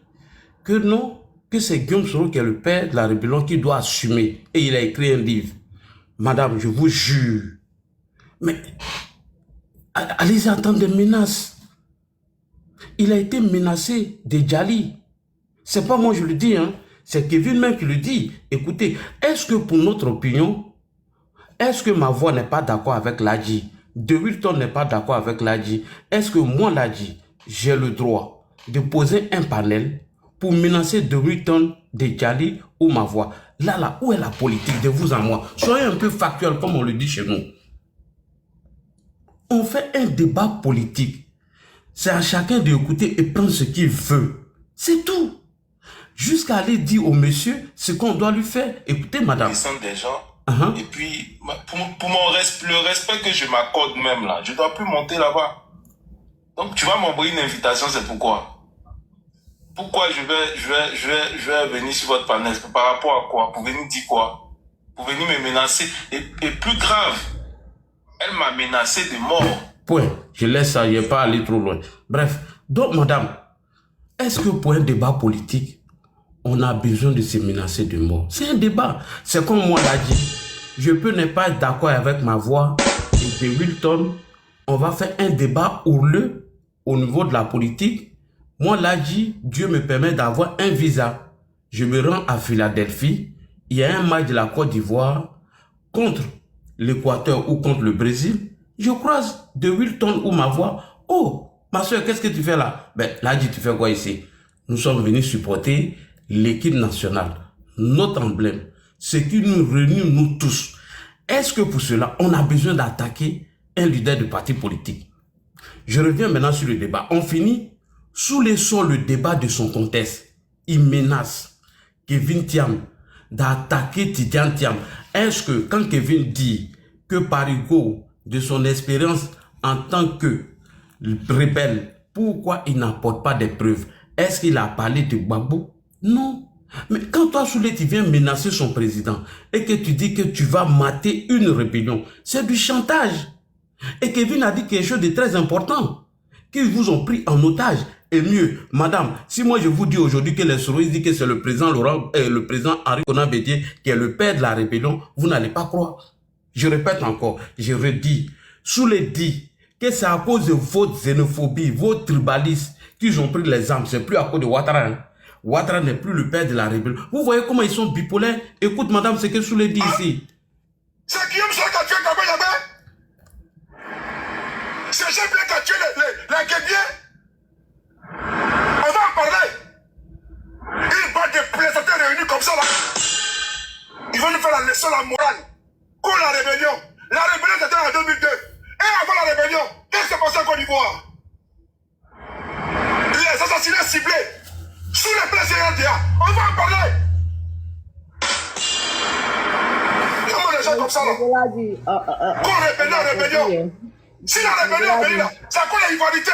N: que non, que c'est Guillaume Soro qui est le père de la rébellion qui doit assumer. Et il a écrit un livre. Madame, je vous jure. Mais allez-y entendre des menaces. Il a été menacé de Djali. C'est pas moi je le dis, hein. C'est Kevin même qui le dit. Écoutez, est-ce que pour notre opinion, est-ce que ma voix n'est pas d'accord avec Ladji? De Wilton n'est pas d'accord avec Ladji. Est-ce que moi, Ladji, j'ai le droit de poser un panel pour menacer de Wilton, de Djali ou ma voix? Là, où est la politique de vous à moi? Soyez un peu factuel comme on le dit chez nous. On fait un débat politique. C'est à chacun d'écouter et prendre ce qu'il veut. C'est tout. Jusqu'à aller dire au monsieur ce qu'on doit lui faire. Écoutez, madame.
O: Des gens. Et puis, pour le respect que je m'accorde même là, je ne dois plus monter là-bas. Donc, tu vas m'envoyer une invitation, c'est pourquoi? Pourquoi je vais venir sur votre panel? Par rapport à quoi? Pour venir dire quoi? Pour venir me menacer. Et plus grave, elle m'a menacé de mort.
N: Point. Je laisse ça, je ne vais pas aller trop loin. Bref. Donc, madame, est-ce que pour un débat politique, on a besoin de se menacer de mort? C'est un débat. C'est comme moi l'a dit. Je peux ne pas être d'accord avec ma voix et de Wilton. On va faire un débat houleux au niveau de la politique. Moi l'a dit, Dieu me permet d'avoir un visa. Je me rends à Philadelphie. Il y a un match de la Côte d'Ivoire contre l'Équateur ou contre le Brésil. Je croise de Wilton ou ma voix. Oh, ma soeur, qu'est-ce que tu fais là? Ben, là, dit, tu fais quoi ici? Nous sommes venus supporter l'équipe nationale, notre emblème, ce qui nous réunit nous tous. Est-ce que pour cela, on a besoin d'attaquer un leader de parti politique? Je reviens maintenant sur le débat. On finit sous les sols le débat de son contexte. Il menace Kevin Thiam d'attaquer Tidiane Thiam. Est-ce que quand Kevin dit que Parigo, de son expérience en tant que rebelle, pourquoi il n'apporte pas des preuves? Est-ce qu'il a parlé de Gbagbo? Non. Mais quand toi, Soulé, tu viens menacer son président et que tu dis que tu vas mater une rébellion, c'est du chantage. Et Kevin a dit quelque chose de très important, qu'ils vous ont pris en otage. Et mieux, madame, si moi je vous dis aujourd'hui que les Soroïs disent que c'est le président le président Henri Konan Bédié qui est le père de la rébellion, vous n'allez pas croire. Je répète encore, je redis, Soulé dit que c'est à cause de votre xénophobie, votre tribalisme, qu'ils ont pris les armes. C'est plus à cause de Ouattara. Hein. Ouattara n'est plus le père de la rébellion. Vous voyez comment ils sont bipolaires? Écoute, madame, ce que Soulé dit ici.
P: C'est Guillaume Soro qui a tué Kaba Yabé. C'est Jean-Pierre qui a tué les Guédiens. On va en parler. Une bande de plaisantins réunis comme ça là. Ils vont nous faire la leçon, la morale. Pour la rébellion. La rébellion c'était en 2002. Et avant la rébellion, qu'est-ce qui s'est passé en Côte d'Ivoire? Les assassinats ciblés sous les plaies CNDA. On va en parler. les gens comme ça là. Quand rébellion. Si la rébellion là, c'est à cause de la rivalité.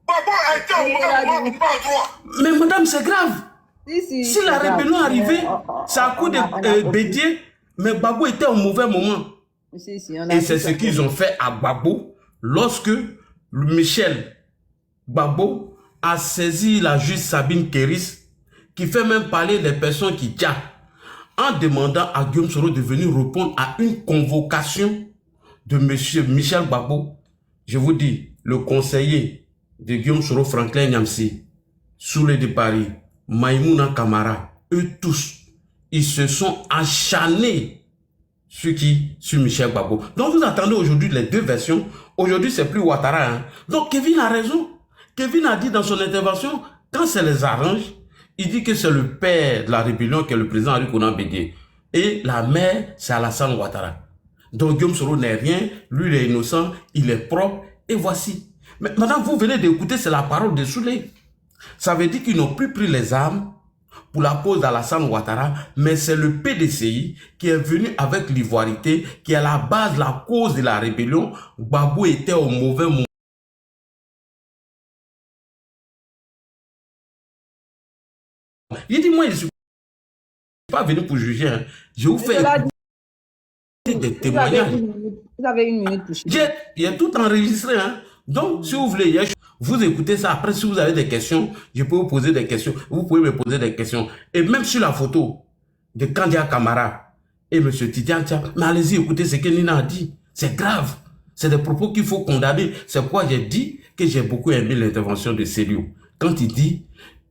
P: Gbagbo a été au mauvais moment, pas en droit.
N: Mais madame, c'est grave. Si la rébellion arrivait, c'est à cause de Bédier, mais Gbagbo était au mauvais moment. Et c'est ce qu'ils ont fait à Gbagbo lorsque Michel Gbagbo a saisi la juge Sabine Kéris, qui fait même parler des personnes qui tient, en demandant à Guillaume Soro de venir répondre à une convocation de monsieur Michel Gbagbo. Je vous dis, le conseiller de Guillaume Soro, Franklin Nyamsi, Soulé de Paris, Maïmouna Kamara, eux tous, ils se sont acharnés sur qui? Sur Michel Gbagbo. Donc vous attendez aujourd'hui les deux versions. Aujourd'hui, c'est plus Ouattara. Hein? Donc Kevin a raison. Kevin a dit dans son intervention, quand ça les arrange, il dit que c'est le père de la rébellion qui est le président Henri Konan Bédié. Et la mère, c'est Alassane Ouattara. Donc Guillaume Soro n'est rien, lui il est innocent, il est propre, et voici. Mais madame, vous venez d'écouter, c'est la parole de Soulé. Ça veut dire qu'ils n'ont plus pris les armes pour la cause d'Alassane Ouattara, mais c'est le PDCI qui est venu avec l'ivoirité, qui est à la base de la cause de la rébellion. Gbagbo était au mauvais moment. Il dit, moi, je ne suis pas venu pour juger. Hein. Je vous fais des témoignages.
E: Vous avez une minute pour juger.
N: Il y a tout enregistré. Hein. Donc, si vous voulez, vous écoutez ça. Après, si vous avez des questions, je peux vous poser des questions. Vous pouvez me poser des questions. Et même sur la photo de Kandia Kamara et M. Tidiane Tcham, mais allez-y, écoutez ce que Nina a dit. C'est grave. C'est des propos qu'il faut condamner. C'est pourquoi j'ai dit que j'ai beaucoup aimé l'intervention de Célio. Quand il dit,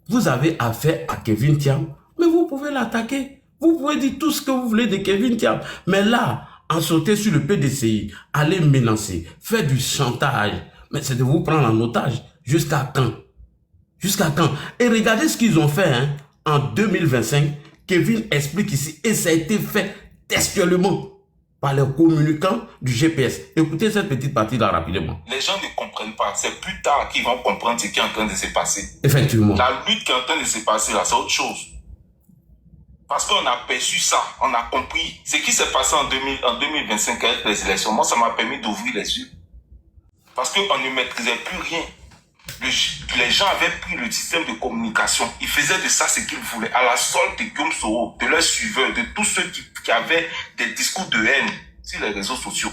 N: vous avez affaire à Kevin Thiam, mais vous pouvez l'attaquer. Vous pouvez dire tout ce que vous voulez de Kevin Thiam. Mais là, en sauter sur le PDCI, aller menacer, faire du chantage, mais c'est de vous prendre en otage. Jusqu'à quand? Jusqu'à quand? Et regardez ce qu'ils ont fait hein, en 2025. Kevin explique ici, et ça a été fait textuellement par les communicants du GPS. Écoutez cette petite partie-là rapidement.
O: Les gens ne comprennent pas. C'est plus tard qu'ils vont comprendre ce qui est en train de se passer.
N: Effectivement.
O: La lutte qui est en train de se passer là, c'est autre chose. Parce qu'on a perçu ça, on a compris. Ce qui s'est passé en 2025 avec les élections, moi, ça m'a permis d'ouvrir les yeux. Parce qu'on ne maîtrisait plus rien. Les gens avaient pris le système de communication. Ils faisaient de ça ce qu'ils voulaient. À la solde de Guillaume Soro, de leurs suiveurs, de tous ceux qui avaient des discours de haine sur les réseaux sociaux.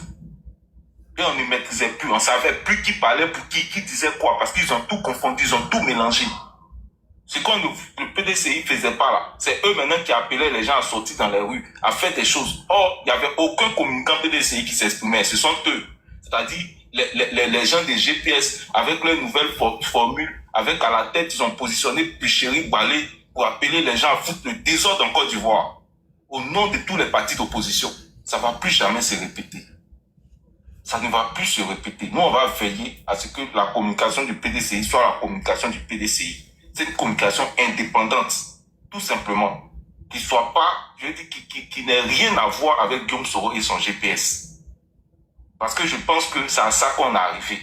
O: Et on ne maîtrisait plus. On ne savait plus qui parlait pour qui disait quoi. Parce qu'ils ont tout confondu, ils ont tout mélangé. Ce que le PDCI ne faisait pas là. C'est eux maintenant qui appelaient les gens à sortir dans les rues, à faire des choses. Or, il n'y avait aucun communicant PDCI qui s'exprimait. Ce sont eux. C'est-à-dire les gens des GPS, avec leurs nouvelles formules, avec à la tête, ils ont positionné Picheri Balé pour appeler les gens à foutre le désordre en Côte d'Ivoire. Au nom de tous les partis d'opposition. Ça ne va plus jamais se répéter. Ça ne va plus se répéter. Nous, on va veiller à ce que la communication du PDCI soit la communication du PDCI. C'est une communication indépendante, tout simplement. Qui soit pas, je veux dire, qui n'ait rien à voir avec Guillaume Soro et son GPS. Parce que je pense que c'est à ça qu'on est arrivé.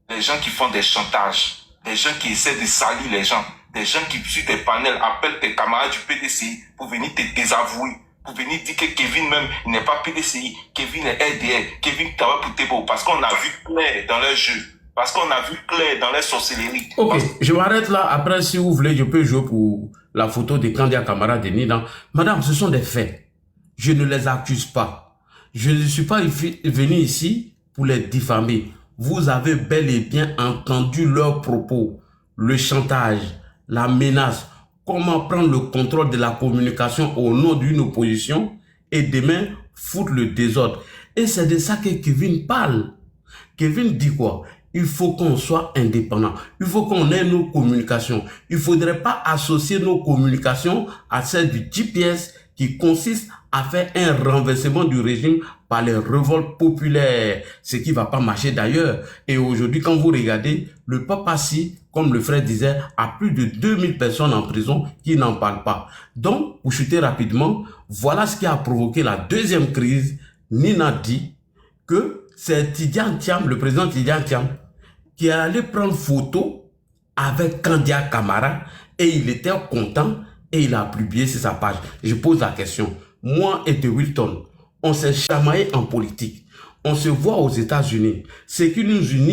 O: Les gens qui font des chantages, des gens qui essaient de salir les gens, des gens qui, sur des panels, appellent tes camarades du PDCI pour venir te désavouer, pour venir dire que Kevin même, il n'est pas PDCI, Kevin est RDR, Kevin travaille pour Tebo, parce qu'on a vu clair dans leur jeu. Parce qu'on a vu clair dans les sorcelleries.
N: Ok, je m'arrête là. Après, si vous voulez, je peux jouer pour la photo de Kandia Kamara de Nina. Madame, ce sont des faits. Je ne les accuse pas. Je ne suis pas venu ici pour les diffamer. Vous avez bel et bien entendu leurs propos. Le chantage, la menace. Comment prendre le contrôle de la communication au nom d'une opposition et demain foutre le désordre. Et c'est de ça que Kevin parle. Kevin dit quoi? Il faut qu'on soit indépendant. Il faut qu'on ait nos communications. Il ne faudrait pas associer nos communications à celles du GPS qui consiste à faire un renversement du régime par les révoltes populaires. Ce qui ne va pas marcher d'ailleurs. Et aujourd'hui, quand vous regardez, le Papassi, comme le frère disait, a plus de 2000 personnes en prison qui n'en parlent pas. Donc, pour chuter rapidement, voilà ce qui a provoqué la deuxième crise. Nina dit que c'est Tidiane Thiam, le président Tidiane Thiam, qui est allé prendre photo avec Kandia Kamara et il était content et il a publié sur sa page. Je pose la question. Moi et de Wilton, On s'est chamaillé en politique. On se voit aux États-Unis. Ce qui nous unit,